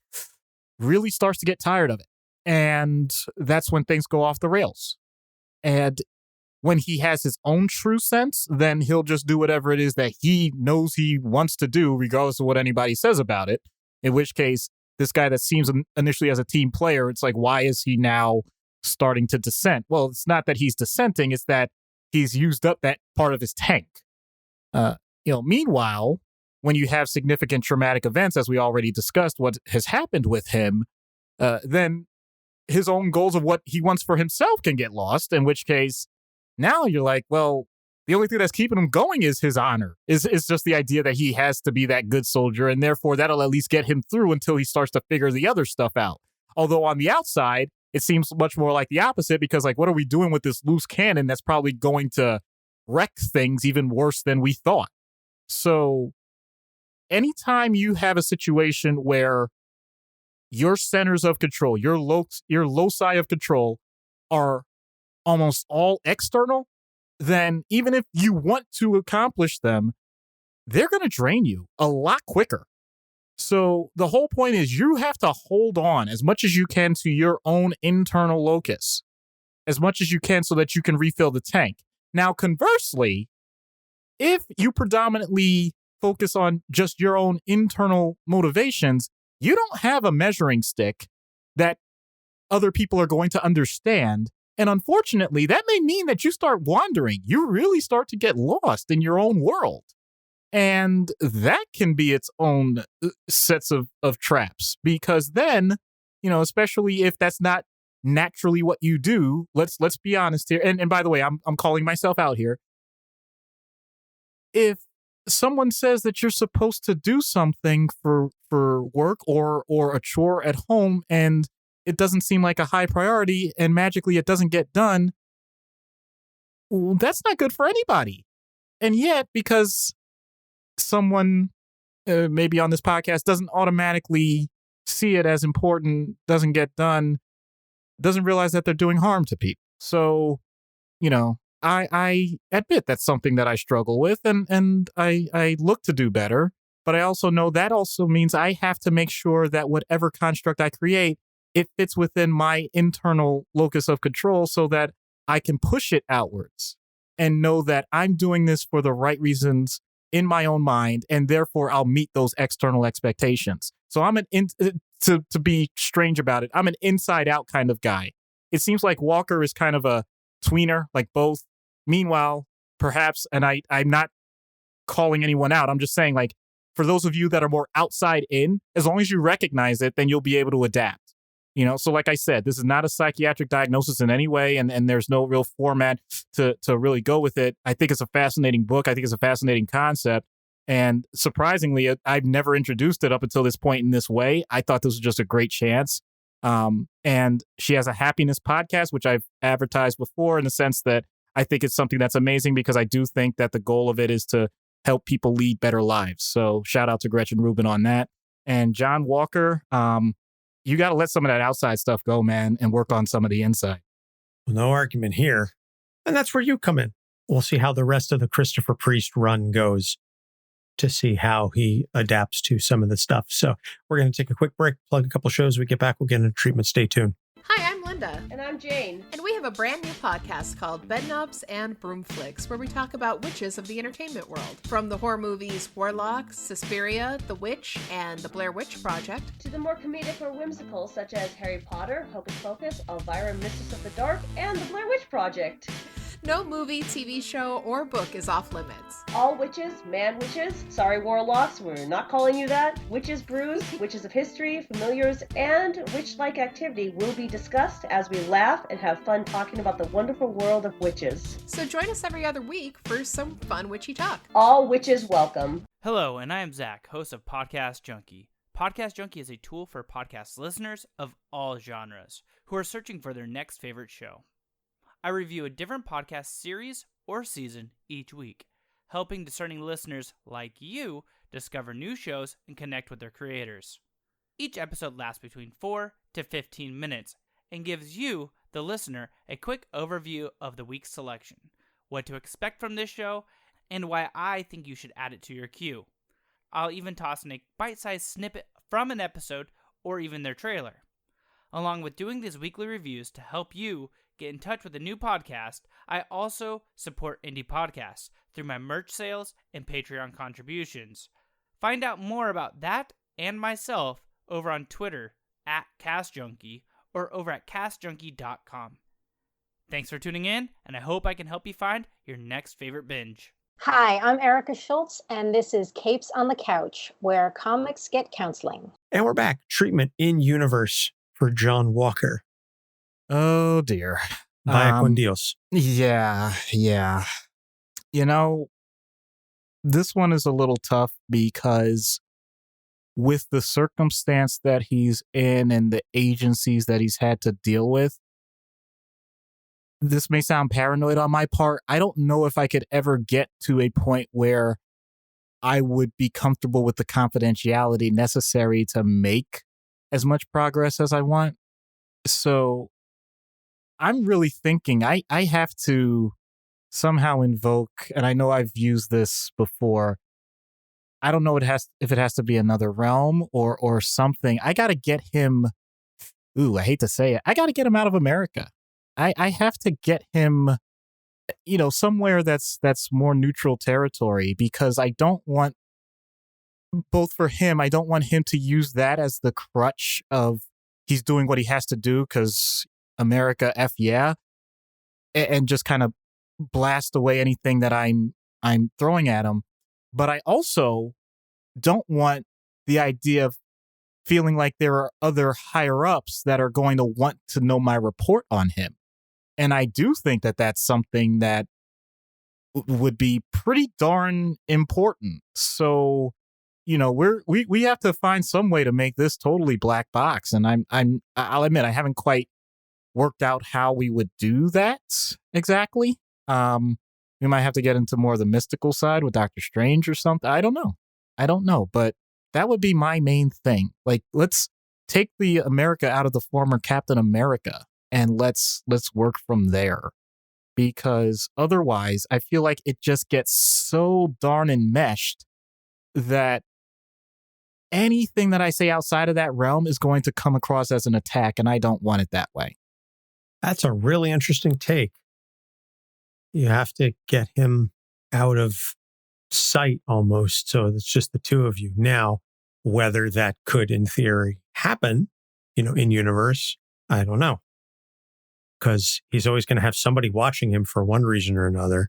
really starts to get tired of it. And that's when things go off the rails. And when he has his own true sense, then he'll just do whatever it is that he knows he wants to do, regardless of what anybody says about it. In which case, this guy that seems initially as a team player, it's like, why is he now starting to dissent? Well, it's not that he's dissenting, it's that he's used up that part of his tank. Meanwhile, when you have significant traumatic events, as we already discussed, what has happened with him, then his own goals of what he wants for himself can get lost, in which case now you're like, well, the only thing that's keeping him going is his honor, is just the idea that he has to be that good soldier, and therefore that'll at least get him through until he starts to figure the other stuff out. Although on the outside, it seems much more like the opposite, because like, what are we doing with this loose cannon that's probably going to wreck things even worse than we thought? So anytime you have a situation where your centers of control, your loci of control are almost all external, then even if you want to accomplish them, they're going to drain you a lot quicker. So the whole point is you have to hold on as much as you can to your own internal locus, as much as you can, so that you can refill the tank. Now, conversely, if you predominantly focus on just your own internal motivations, you don't have a measuring stick that other people are going to understand. And unfortunately, that may mean that you start wandering. You really start to get lost in your own world. And that can be its own sets of traps, because then, especially if that's not naturally what you do, let's be honest here. And by the way, I'm calling myself out here. If someone says that you're supposed to do something for work or a chore at home, and it doesn't seem like a high priority, and magically it doesn't get done, well, that's not good for anybody. And yet, because someone maybe on this podcast doesn't automatically see it as important, doesn't get done, doesn't realize that they're doing harm to people. So, I admit that's something that I struggle with, and I look to do better. But I also know that also means I have to make sure that whatever construct I create, it fits within my internal locus of control, so that I can push it outwards and know that I'm doing this for the right reasons in my own mind, and therefore I'll meet those external expectations. So I'm to be strange about it, I'm an inside out kind of guy. It seems like Walker is kind of a tweener, like both. Meanwhile, perhaps, and I'm not calling anyone out, I'm just saying, like, for those of you that are more outside in, as long as you recognize it, then you'll be able to adapt. So like I said, this is not a psychiatric diagnosis in any way, and there's no real format to really go with it. I think it's a fascinating book. I think it's a fascinating concept. And surprisingly, I've never introduced it up until this point in this way. I thought this was just a great chance. And she has a happiness podcast, which I've advertised before, in the sense that I think it's something that's amazing, because I do think that the goal of it is to help people lead better lives. So shout out to Gretchen Rubin on that. And John Walker, you got to let some of that outside stuff go, man, and work on some of the inside. Well, no argument here. And that's where you come in. We'll see how the rest of the Christopher Priest run goes, to see how he adapts to some of the stuff. So we're going to take a quick break, plug a couple shows. We get back, we'll get into treatment. Stay tuned. Hi, I'm Linda. And I'm Jane. And we have a brand new podcast called Bedknobs and Broomflicks, where we talk about witches of the entertainment world. From the horror movies Warlock, Suspiria, The Witch, and The Blair Witch Project, to the more comedic or whimsical, such as Harry Potter, Hocus Pocus, Elvira, Mistress of the Dark, and The Blair Witch Project. No movie, TV show, or book is off limits. All witches, man witches, sorry warlocks, we're not calling you that, witches brews, witches of history, familiars, and witch-like activity will be discussed as we laugh and have fun talking about the wonderful world of witches. So join us every other week for some fun witchy talk. All witches welcome. Hello, and I am Zach, host of Podcast Junkie. Podcast Junkie is a tool for podcast listeners of all genres who are searching for their next favorite show. I review a different podcast series or season each week, helping discerning listeners like you discover new shows and connect with their creators. Each episode lasts between 4 to 15 minutes and gives you, the listener, a quick overview of the week's selection, what to expect from this show, and why I think you should add it to your queue. I'll even toss in a bite-sized snippet from an episode or even their trailer. Along with doing these weekly reviews to help you get in touch with a new podcast, I also support indie podcasts through my merch sales and Patreon contributions. Find out more about that and myself over on Twitter @CastJunkie or over at castjunkie.com. Thanks for tuning in, and I hope I can help you find your next favorite binge. Hi, I'm Erica Schultz, and this is Capes on the Couch, where comics get counseling. And we're back. Treatment in universe for John Walker. Oh, dear. Vaya con Dios. Yeah. You know, this one is a little tough because with the circumstance that he's in and the agencies that he's had to deal with, this may sound paranoid on my part. I don't know if I could ever get to a point where I would be comfortable with the confidentiality necessary to make as much progress as I want. So I'm really thinking I have to somehow invoke, and I know I've used this before. I don't know if it has to be another realm or something. I got to get him. I hate to say it. I got to get him out of America. I have to get him, somewhere that's more neutral territory, because I don't want, both for him, I don't want him to use that as the crutch of he's doing what he has to do because America, F yeah, and just kind of blast away anything that I'm throwing at him. But I also don't want the idea of feeling like there are other higher ups that are going to want to know my report on him. And I do think that that's something that would be pretty darn important. So, we have to find some way to make this totally black box. And I'll admit I haven't quite worked out how we would do that exactly. We might have to get into more of the mystical side with Doctor Strange or something. I don't know, but that would be my main thing. Like, let's take the America out of the former Captain America and let's work from there. Because otherwise, I feel like it just gets so darn enmeshed that anything that I say outside of that realm is going to come across as an attack, and I don't want it that way. That's a really interesting take. You have to get him out of sight almost, so it's just the two of you. Now, whether that could, in theory, happen, in universe, I don't know. Because he's always going to have somebody watching him for one reason or another.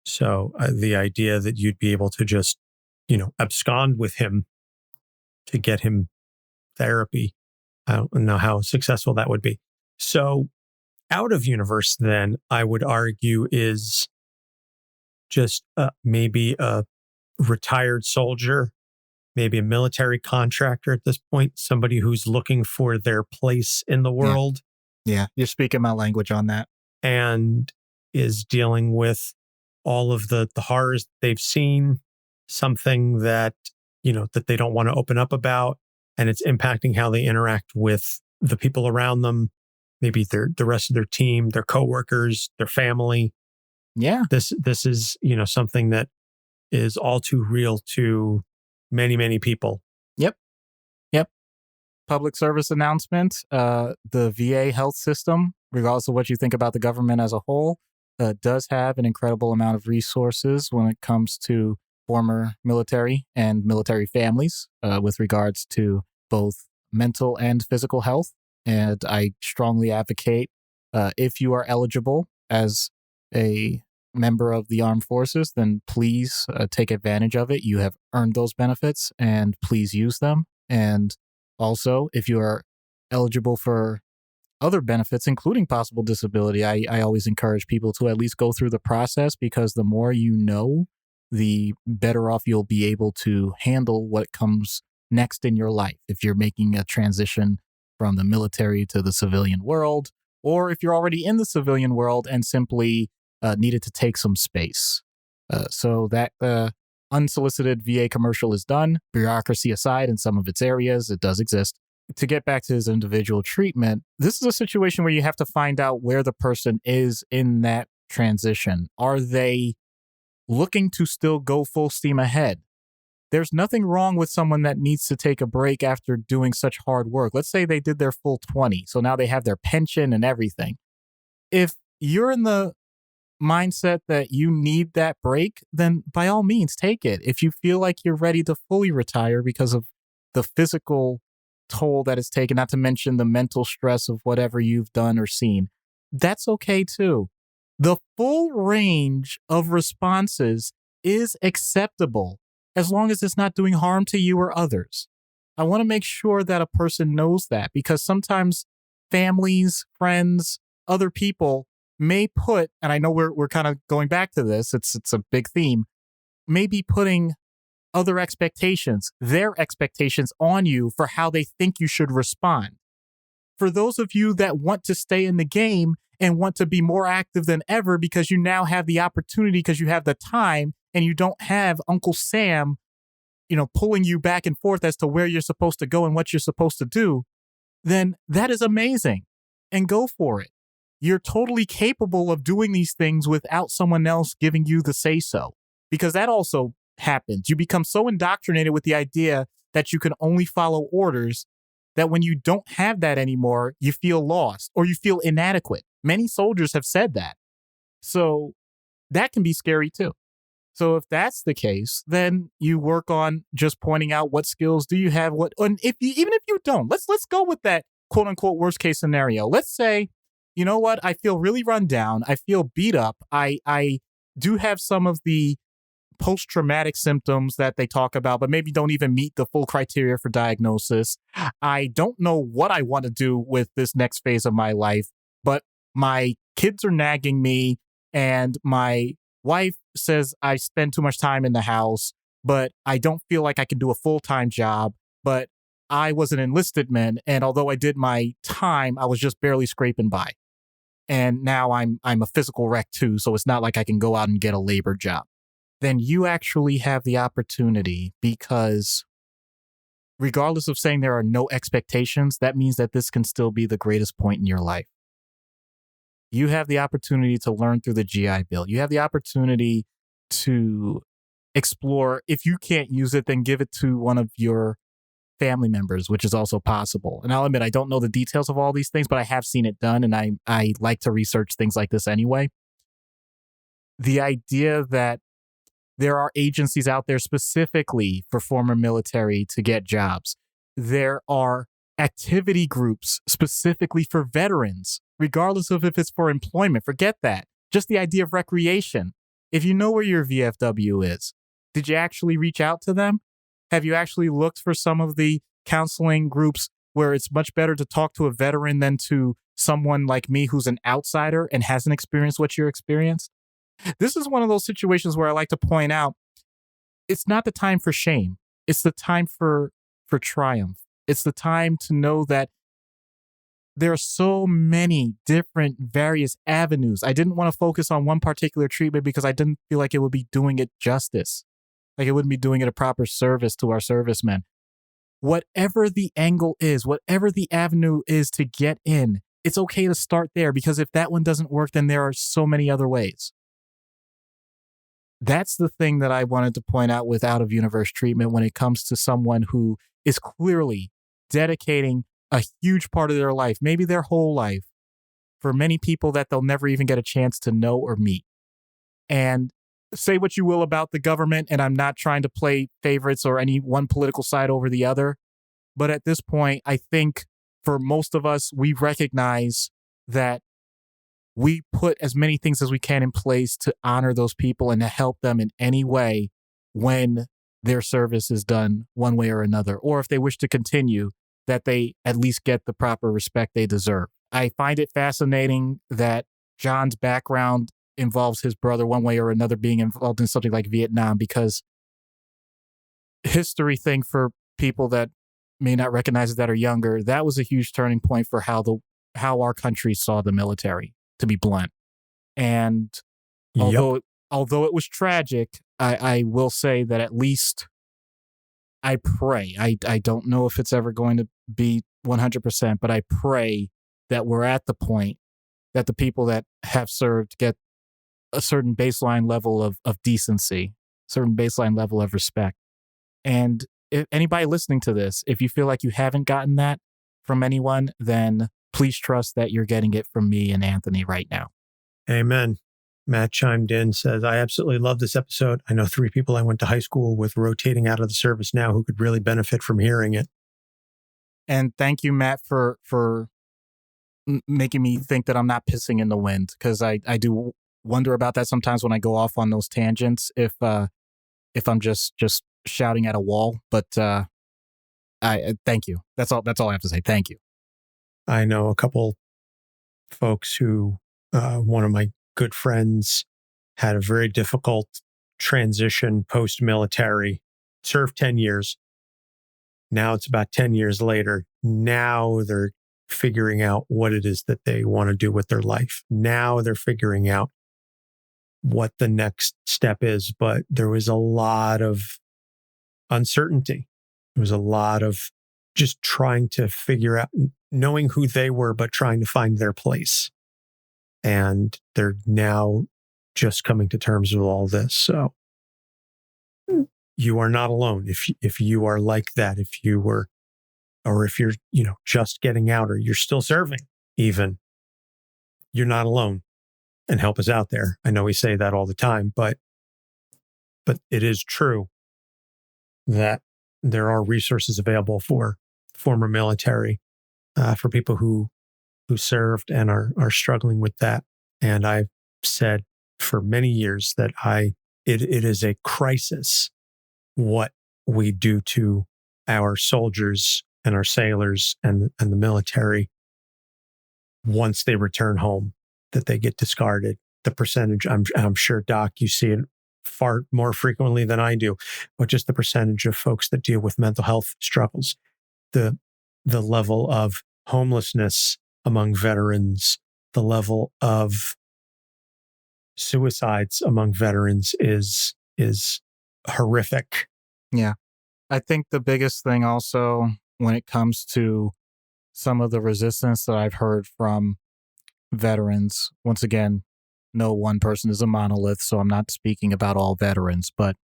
So the idea that you'd be able to just, abscond with him to get him therapy, I don't know how successful that would be. So out of universe, then, I would argue is just maybe a retired soldier, maybe a military contractor at this point, somebody who's looking for their place in the world. Yeah, you're speaking my language on that. And is dealing with all of the horrors they've seen, something that, that they don't want to open up about, and it's impacting how they interact with the people around them, maybe the rest of their team, their coworkers, their family. Yeah. This is, something that is all too real to many, many people. Yep. Public service announcement. The VA health system, regardless of what you think about the government as a whole, does have an incredible amount of resources when it comes to former military and military families with regards to both mental and physical health. And I strongly advocate, if you are eligible as a member of the armed forces, then please take advantage of it. You have earned those benefits and please use them. And also, if you are eligible for other benefits, including possible disability, I always encourage people to at least go through the process, because the more you know, the better off you'll be able to handle what comes next in your life. If you're making a transition from the military to the civilian world, or if you're already in the civilian world and simply needed to take some space. So that unsolicited VA commercial is done. Bureaucracy aside, in some of its areas, it does exist. To get back to his individual treatment, this is a situation where you have to find out where the person is in that transition. Are they looking to still go full steam ahead? There's nothing wrong with someone that needs to take a break after doing such hard work. Let's say they did their full 20, so now they have their pension and everything. If you're in the mindset that you need that break, then by all means take it. If you feel like you're ready to fully retire because of the physical toll that it's taken, not to mention the mental stress of whatever you've done or seen, that's okay too. The full range of responses is acceptable as long as it's not doing harm to you or others. I want to make sure that a person knows that, because sometimes families, friends, other people may put, and I know we're kind of going back to this, it's a big theme, may be putting other expectations, their expectations on you for how they think you should respond. For those of you that want to stay in the game and want to be more active than ever because you now have the opportunity, because you have the time and you don't have Uncle Sam, pulling you back and forth as to where you're supposed to go and what you're supposed to do, then that is amazing. And go for it. You're totally capable of doing these things without someone else giving you the say-so, because that also happens. You become so indoctrinated with the idea that you can only follow orders that when you don't have that anymore, you feel lost or you feel inadequate. Many soldiers have said that. So that can be scary too. So if that's the case, then you work on just pointing out what skills do you have, and even if you don't, let's go with that quote unquote worst case scenario. Let's say, you know what, I feel really run down. I feel beat up. I do have some of the post-traumatic symptoms that they talk about, but maybe don't even meet the full criteria for diagnosis. I don't know what I want to do with this next phase of my life, but my kids are nagging me and my wife says I spend too much time in the house, but I don't feel like I can do a full-time job. But I was an enlisted man, and although I did my time, I was just barely scraping by. And now I'm a physical wreck too, so it's not like I can go out and get a labor job. Then you actually have the opportunity, because regardless of saying there are no expectations, that means that this can still be the greatest point in your life. You have the opportunity to learn through the GI Bill. You have the opportunity to explore. If you can't use it, then give it to one of your family members, which is also possible. And I'll admit, I don't know the details of all these things, but I have seen it done, and I like to research things like this anyway. The idea that there are agencies out there specifically for former military to get jobs. There are activity groups specifically for veterans, regardless of if it's for employment. Forget that. Just the idea of recreation. If you know where your VFW is, did you actually reach out to them? Have you actually looked for some of the counseling groups where it's much better to talk to a veteran than to someone like me who's an outsider and hasn't experienced what you're experienced? This is one of those situations where I like to point out, it's not the time for shame. It's the time for triumph. It's the time to know that there are so many different various avenues. I didn't want to focus on one particular treatment because I didn't feel like it would be doing it justice. Like it wouldn't be doing it a proper service to our servicemen. Whatever the angle is, whatever the avenue is to get in, it's okay to start there, because if that one doesn't work, then there are so many other ways. That's the thing that I wanted to point out with out-of-universe treatment when it comes to someone who is clearly dedicating a huge part of their life, maybe their whole life, for many people that they'll never even get a chance to know or meet. And say what you will about the government, and I'm not trying to play favorites or any one political side over the other, but at this point, I think for most of us, we recognize that we put as many things as we can in place to honor those people and to help them in any way when their service is done one way or another, or if they wish to continue, that they at least get the proper respect they deserve. I find it fascinating that John's background involves his brother one way or another being involved in something like Vietnam, because history thing for people that may not recognize it that are younger, that was a huge turning point for how our country saw the military, to be blunt. And although it was tragic, I will say that at least I pray, I don't know if it's ever going to be 100%, but I pray that we're at the point that the people that have served get a certain baseline level of decency, certain baseline level of respect. And if anybody listening to this, if you feel like you haven't gotten that from anyone, then please trust that you're getting it from me and Anthony right now. Amen. Matt chimed in, says, I absolutely love this episode. I know 3 people I went to high school with rotating out of the service now who could really benefit from hearing it. And thank you, Matt, for making me think that I'm not pissing in the wind, because I do wonder about that sometimes when I go off on those tangents, if I'm just shouting at a wall. But I thank you. That's all I have to say. Thank you. I know a couple folks who One of my good friends had a very difficult transition post-military, served 10 years. Now it's about 10 years later. Now they're figuring out what it is that they want to do with their life. Now they're figuring out what the next step is. But there was a lot of uncertainty. There was a lot of just trying to figure out, knowing who they were, but trying to find their place. And they're now just coming to terms with all this. So you are not alone. If you are like that, if you were, or if you're, just getting out, or you're still serving even, you're not alone, and help is out there. I know we say that all the time, but it is true that there are resources available for former military, for people who served and are struggling with that. And I've said for many years that it is a crisis what we do to our soldiers and our sailors and the military once they return home, that they get discarded. The percentage, I'm sure, Doc, you see it far more frequently than I do, but just the percentage of folks that deal with mental health struggles, the level of homelessness among veterans, the level of suicides among veterans is horrific. Yeah. I think the biggest thing also when it comes to some of the resistance that I've heard from veterans, once again, no one person is a monolith, so I'm not speaking about all veterans, but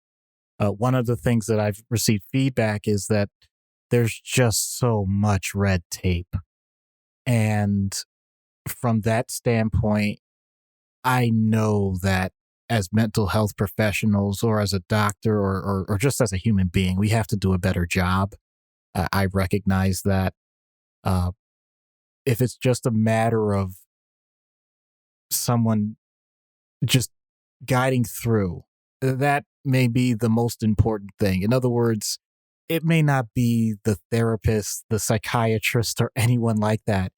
one of the things that I've received feedback is that there's just so much red tape. And from that standpoint, I know that as mental health professionals or as a doctor or just as a human being, we have to do a better job. I recognize that if it's just a matter of someone just guiding through, that may be the most important thing. In other words, it may not be the therapist, the psychiatrist, or anyone like that.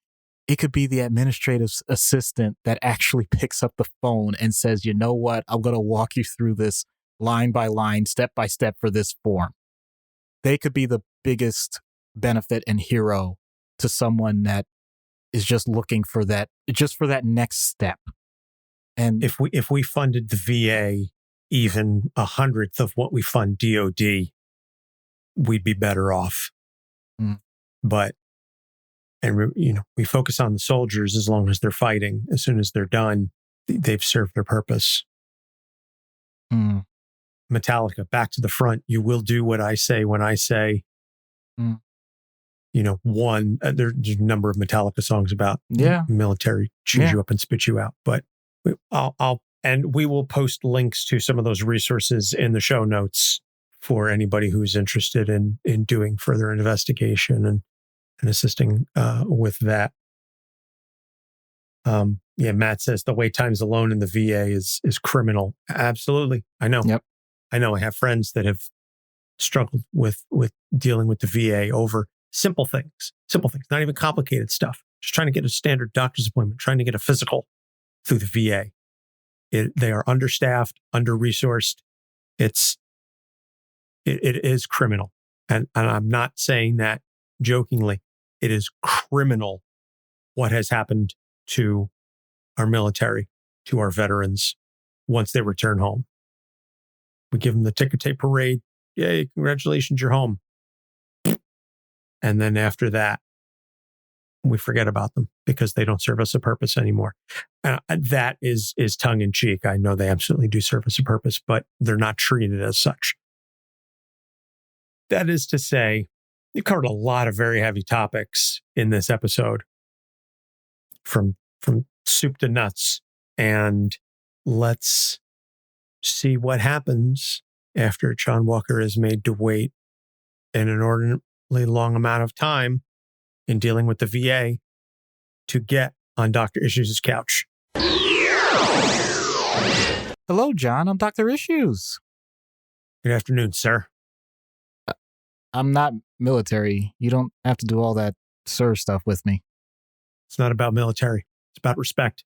It could be the administrative assistant that actually picks up the phone and says, you know what, I'm going to walk you through this line by line, step by step for this form. They could be the biggest benefit and hero to someone that is just looking for that next step. And if we funded the VA even 100th of what we fund DOD, we'd be better off. But we focus on the soldiers as long as they're fighting. As soon as they're done, they've served their purpose. Metallica, Back to the Front. You will do what I say when I say, one, there's a number of Metallica songs about military, chews you up and spit you out. But we will post links to some of those resources in the show notes for anybody who's interested in doing further investigation and assisting with that. Matt says the wait times alone in the VA is criminal. Absolutely. I know. Yep. I know. I have friends that have struggled with dealing with the VA over simple things, not even complicated stuff. Just trying to get a standard doctor's appointment, trying to get a physical through the VA. They are understaffed, under-resourced. It is criminal. And I'm not saying that jokingly. It is criminal what has happened to our military, to our veterans once they return home. We give them the ticker tape parade. Yay, congratulations, you're home. And then after that, we forget about them because they don't serve us a purpose anymore. That is tongue in cheek. I know they absolutely do serve us a purpose, but they're not treated as such. That is to say, you covered a lot of very heavy topics in this episode, from soup to nuts. And let's see what happens after John Walker is made to wait an inordinately long amount of time in dealing with the VA to get on Dr. Issues' couch. Hello, John. I'm Dr. Issues. Good afternoon, sir. I'm not military. You don't have to do all that sir stuff with me. It's not about military. It's about respect.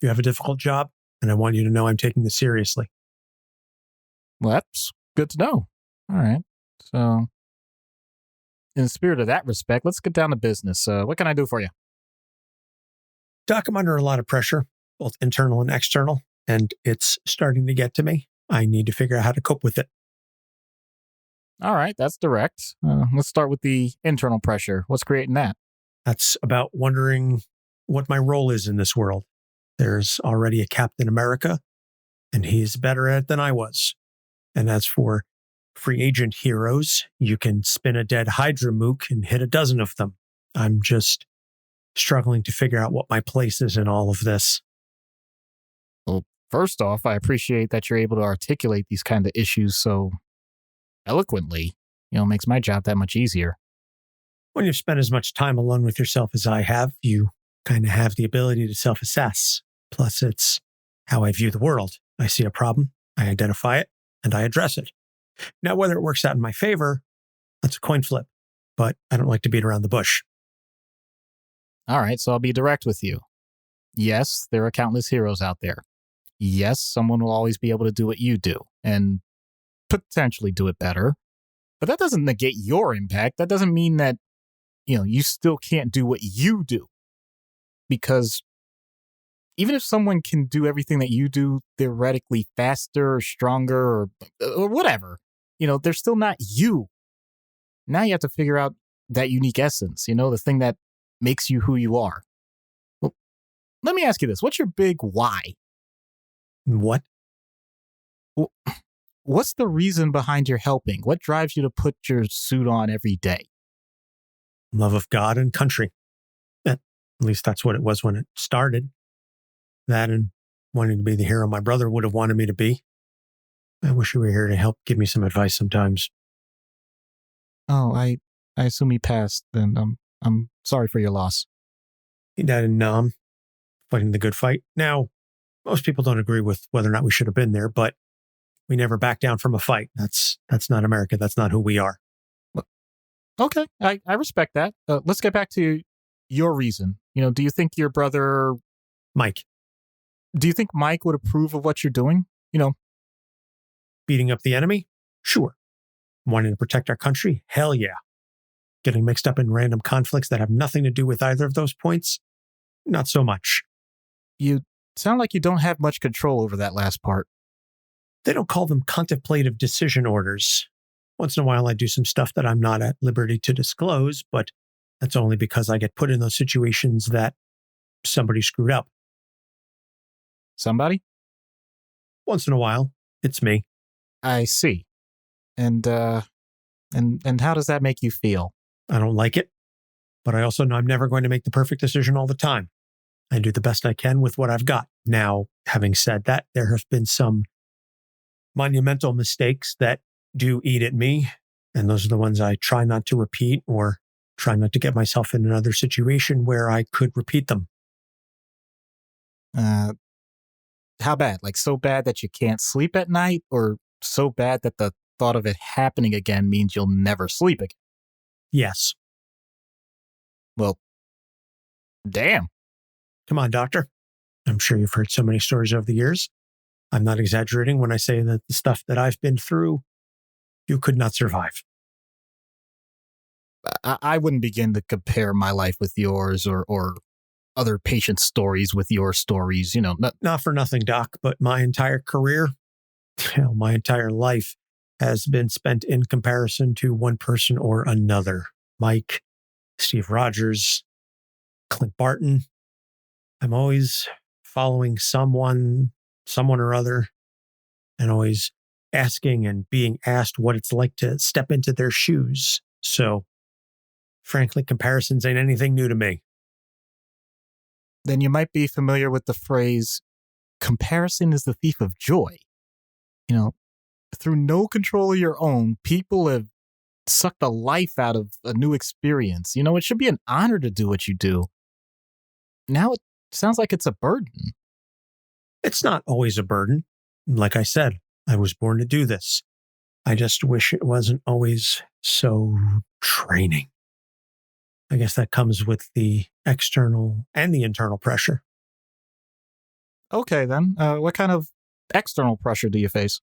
You have a difficult job, and I want you to know I'm taking this seriously. Well, that's good to know. All right. So, in the spirit of that respect, let's get down to business. What can I do for you? Doc, I'm under a lot of pressure, both internal and external, and it's starting to get to me. I need to figure out how to cope with it. All right, that's direct. Let's start with the internal pressure. What's creating that? That's about wondering what my role is in this world. There's already a Captain America, and he's better at it than I was. And as for free agent heroes, you can spin a dead Hydra mook and hit a dozen of them. I'm just struggling to figure out what my place is in all of this. Well, first off, I appreciate that you're able to articulate these kind of issues so eloquently. Makes my job that much easier. When you've spent as much time alone with yourself as I have, you kind of have the ability to self-assess. Plus, it's how I view the world. I see a problem, I identify it, and I address it. Now, whether it works out in my favor, that's a coin flip, but I don't like to beat around the bush. All right, so I'll be direct with you. Yes, there are countless heroes out there. Yes, someone will always be able to do what you do, and potentially do it better. But that doesn't negate your impact. That doesn't mean that, you still can't do what you do. Because even if someone can do everything that you do theoretically faster or stronger or whatever, they're still not you. Now you have to figure out that unique essence, the thing that makes you who you are. Well, let me ask you this. What's your big why? What? Well, what's the reason behind your helping? What drives you to put your suit on every day? Love of God and country. At least that's what it was when it started. That and wanting to be the hero my brother would have wanted me to be. I wish you were here to help give me some advice sometimes. Oh, I assume he passed, then I'm sorry for your loss. He died in Nam, fighting the good fight. Now, most people don't agree with whether or not we should have been there, but we never back down from a fight. That's not America. That's not who we are. Okay, I respect that. Let's get back to your reason. Do you think your brother... Mike. Do you think Mike would approve of what you're doing? Beating up the enemy? Sure. Wanting to protect our country? Hell yeah. Getting mixed up in random conflicts that have nothing to do with either of those points? Not so much. You sound like you don't have much control over that last part. They don't call them contemplative decision orders. Once in a while, I do some stuff that I'm not at liberty to disclose, but that's only because I get put in those situations that somebody screwed up. Somebody? Once in a while, it's me. I see. And how does that make you feel? I don't like it, but I also know I'm never going to make the perfect decision all the time. I do the best I can with what I've got. Now, having said that, there have been some monumental mistakes that do eat at me, and those are the ones I try not to repeat or try not to get myself in another situation where I could repeat them. How bad? Like so bad that you can't sleep at night, or so bad that the thought of it happening again means you'll never sleep again? Yes. Well, damn. Come on, doctor. I'm sure you've heard so many stories over the years. I'm not exaggerating when I say that the stuff that I've been through, you could not survive. I wouldn't begin to compare my life with yours or other patients' stories with your stories, Not for nothing, Doc, but my entire career, my entire life has been spent in comparison to one person or another. Mike, Steve Rogers, Clint Barton. I'm always following someone or other, and always asking and being asked what it's like to step into their shoes. So, frankly, comparisons ain't anything new to me. Then you might be familiar with the phrase, comparison is the thief of joy. Through no control of your own, people have sucked the life out of a new experience. It should be an honor to do what you do. Now it sounds like it's a burden. It's not always a burden. Like I said, I was born to do this. I just wish it wasn't always so draining. I guess that comes with the external and the internal pressure. Okay, then. What kind of external pressure do you face?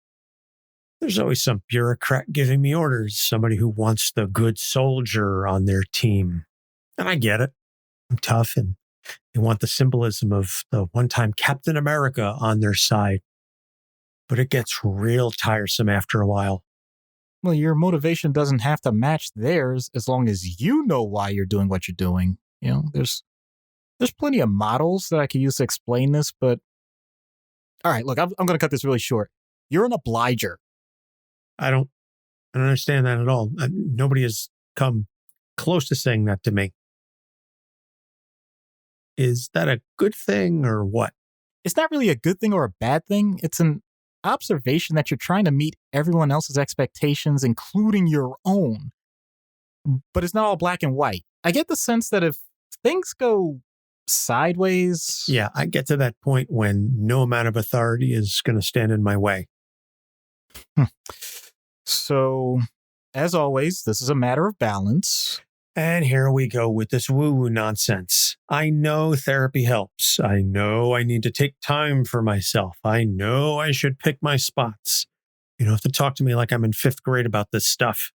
There's always some bureaucrat giving me orders, somebody who wants the good soldier on their team. And I get it. I'm tough and they want the symbolism of the one-time Captain America on their side. But it gets real tiresome after a while. Well, your motivation doesn't have to match theirs as long as you know why you're doing what you're doing. You know, there's plenty of models that I could use to explain this, but all right, look, I'm going to cut this really short. You're an obliger. I don't understand that at all. Nobody has come close to saying that to me. Is that a good thing or what? It's not really a good thing or a bad thing. It's an observation that you're trying to meet everyone else's expectations, including your own. But it's not all black and white. I get the sense that if things go sideways... Yeah, I get to that point when no amount of authority is going to stand in my way. So, as always, this is a matter of balance. And here we go with this woo-woo nonsense. I know therapy helps. I know I need to take time for myself. I know I should pick my spots. You don't have to talk to me like I'm in 5th grade about this stuff.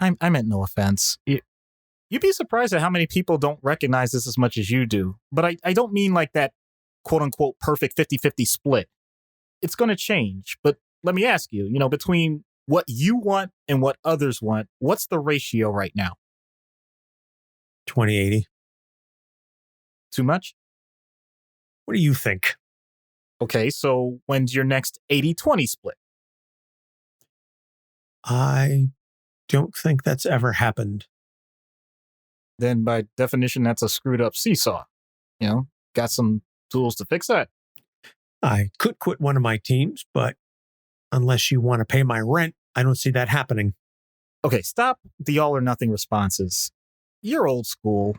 I meant no offense. You'd be surprised at how many people don't recognize this as much as you do. But I don't mean like that quote-unquote perfect 50-50 split. It's going to change. But let me ask you, between what you want and what others want, what's the ratio right now? 20-80. Too much? What do you think? Okay, so when's your next 80-20 split? I don't think that's ever happened. Then by definition, that's a screwed up seesaw. Got some tools to fix that. I could quit one of my teams, but unless you want to pay my rent, I don't see that happening. Okay, stop the all or nothing responses. You're old school.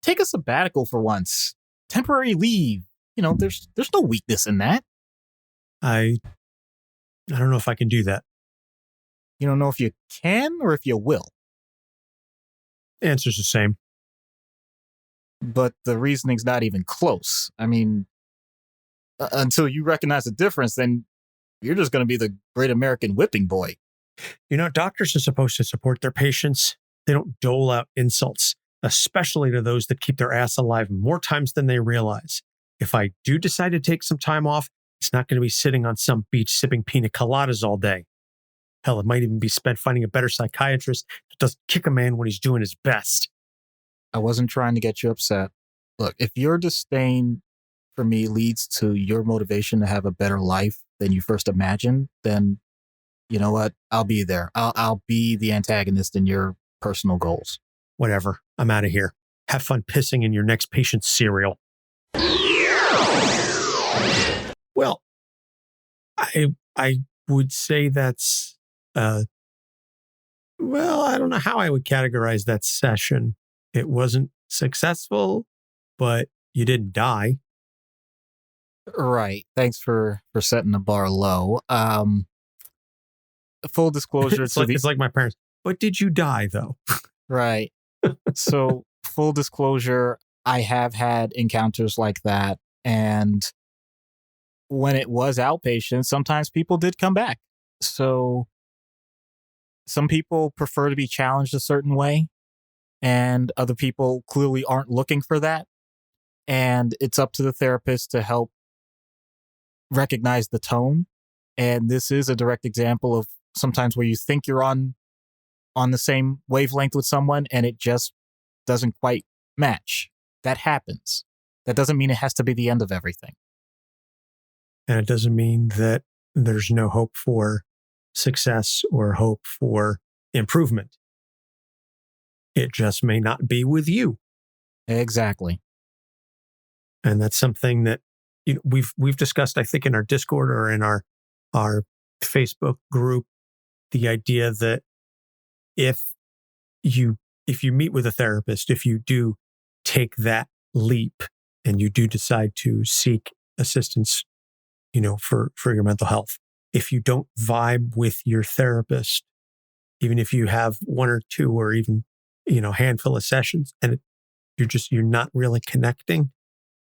Take a sabbatical for once. Temporary leave. There's no weakness in that. I don't know if I can do that. You don't know if you can or if you will. Answer's the same. But the reasoning's not even close. I mean, until you recognize the difference, then you're just going to be the great American whipping boy. Doctors are supposed to support their patients. They don't dole out insults, especially to those that keep their ass alive more times than they realize. If I do decide to take some time off, it's not going to be sitting on some beach sipping pina coladas all day. Hell, it might even be spent finding a better psychiatrist that doesn't kick a man when he's doing his best. I wasn't trying to get you upset. Look, if your disdain for me leads to your motivation to have a better life than you first imagined, then you know what? I'll be there. I'll be the antagonist in your personal goals. Whatever. I'm out of here. Have fun pissing in your next patient's cereal. Well, I would say that's, I don't know how I would categorize that session. It wasn't successful, but you didn't die. Right. Thanks for setting the bar low. Full disclosure. It's like my parents. But did you die though? Right. So full disclosure, I have had encounters like that. And when it was outpatient, sometimes people did come back. So some people prefer to be challenged a certain way, and other people clearly aren't looking for that. And it's up to the therapist to help recognize the tone. And this is a direct example of sometimes where you think you're on the same wavelength with someone and it just doesn't quite match. That happens. That doesn't mean it has to be the end of everything. And it doesn't mean that there's no hope for success or hope for improvement. It just may not be with you. Exactly. And that's something that we've discussed, I think, in our Discord or in our Facebook group, the idea that if you meet with a therapist, if you do take that leap and you do decide to seek assistance, for your mental health, if you don't vibe with your therapist, even if you have one or two or even, handful of sessions and you're not really connecting,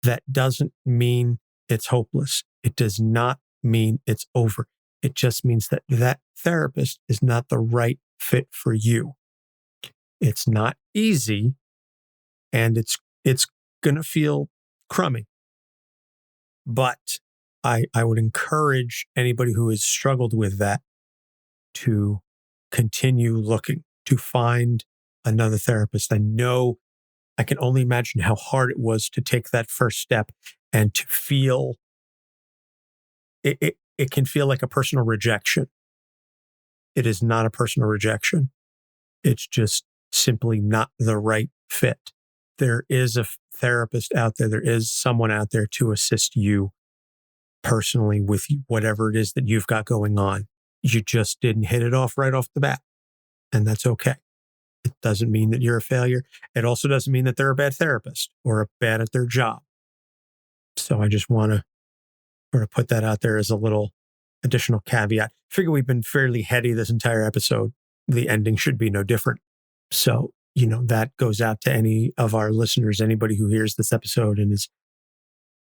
that doesn't mean it's hopeless. It does not mean it's over. It just means that that therapist is not the right fit for you. It's not easy, and it's going to feel crummy. But I would encourage anybody who has struggled with that to continue looking, to find another therapist. I can only imagine how hard it was to take that first step and to feel it can feel like a personal rejection. It is not a personal rejection. It's just simply not the right fit. There is a therapist out there. There is someone out there to assist you personally with whatever it is that you've got going on. You just didn't hit it off right off the bat, and that's okay. It doesn't mean that you're a failure. It also doesn't mean that they're a bad therapist or bad at their job. So I just want to sort of put that out there as a little additional caveat. I figure we've been fairly heady this entire episode. The ending should be no different. So, that goes out to any of our listeners, anybody who hears this episode and is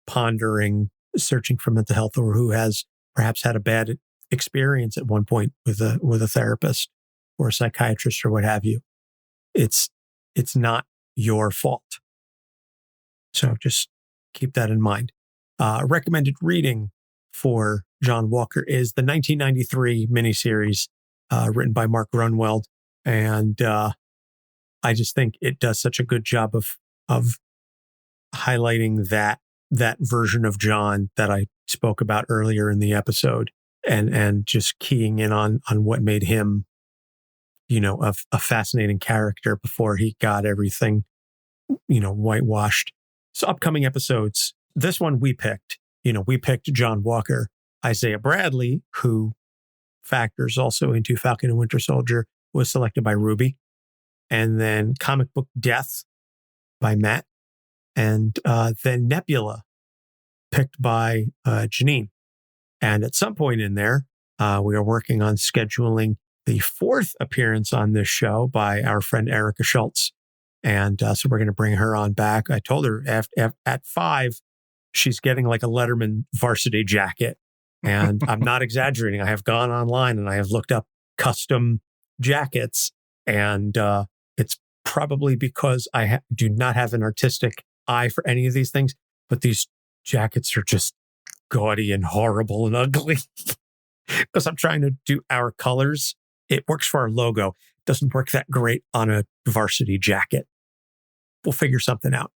pondering, searching for mental health, or who has perhaps had a bad experience at one point with a therapist or a psychiatrist or what have you. It's not your fault. So just keep that in mind. Recommended reading for John Walker is the 1993 miniseries written by Mark Gruenwald. And I just think it does such a good job of highlighting that version of John that I spoke about earlier in the episode, and just keying in on what made him, a fascinating character before he got everything, whitewashed. So upcoming episodes, this one we picked John Walker. Isaiah Bradley, who factors also into Falcon and Winter Soldier, was selected by Ruby. And then Comic Book Death by Matt. And then Nebula, picked by Jeanine. And at some point in there, we are working on scheduling the 4th appearance on this show by our friend Erica Schultz. And so we're going to bring her on back. I told her at 5, she's getting like a Letterman varsity jacket. And I'm not exaggerating. I have gone online and I have looked up custom jackets. And it's probably because I do not have an artistic eye for any of these things. But these jackets are just gaudy and horrible and ugly. Because I'm trying to do our colors. It works for our logo. It doesn't work that great on a varsity jacket. We'll figure something out.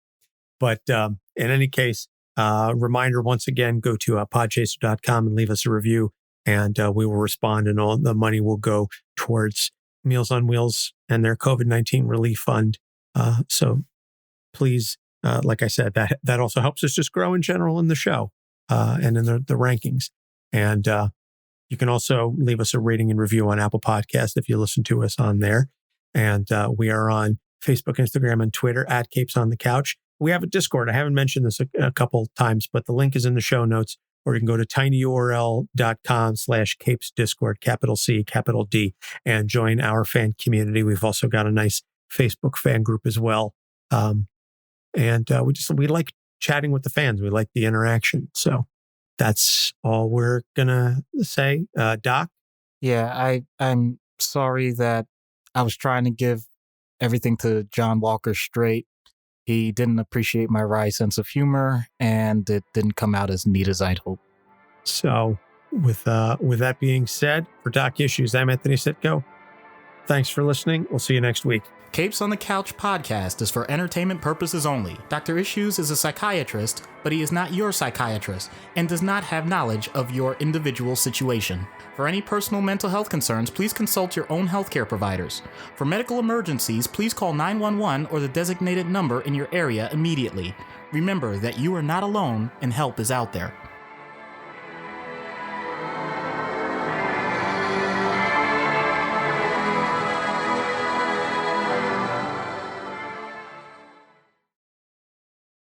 But in any case, reminder once again, go to podchaser.com and leave us a review, and we will respond, and all the money will go towards Meals on Wheels and their COVID-19 relief fund. So please, like I said, that also helps us just grow in general in the show and in the rankings. And you can also leave us a rating and review on Apple Podcasts if you listen to us on there. And we are on Facebook, Instagram, and Twitter at Capes on the Couch. We have a Discord. I haven't mentioned this a couple times, but the link is in the show notes, or you can go to tinyurl.com/Capes Discord, capital C, capital D, and join our fan community. We've also got a nice Facebook fan group as well. And we like chatting with the fans. We like the interaction. So that's all we're going to say. Doc? Yeah, I'm sorry that I was trying to give everything to John Walker straight. He didn't appreciate my wry sense of humor, and it didn't come out as neat as I'd hoped. So with that being said, for Doc Issues, I'm Anthony Sitko. Thanks for listening. We'll see you next week. Capes on the Couch podcast is for entertainment purposes only. Dr. Issues is a psychiatrist, but he is not your psychiatrist and does not have knowledge of your individual situation. For any personal mental health concerns, please consult your own healthcare providers. For medical emergencies, please call 911 or the designated number in your area immediately. Remember that you are not alone and help is out there.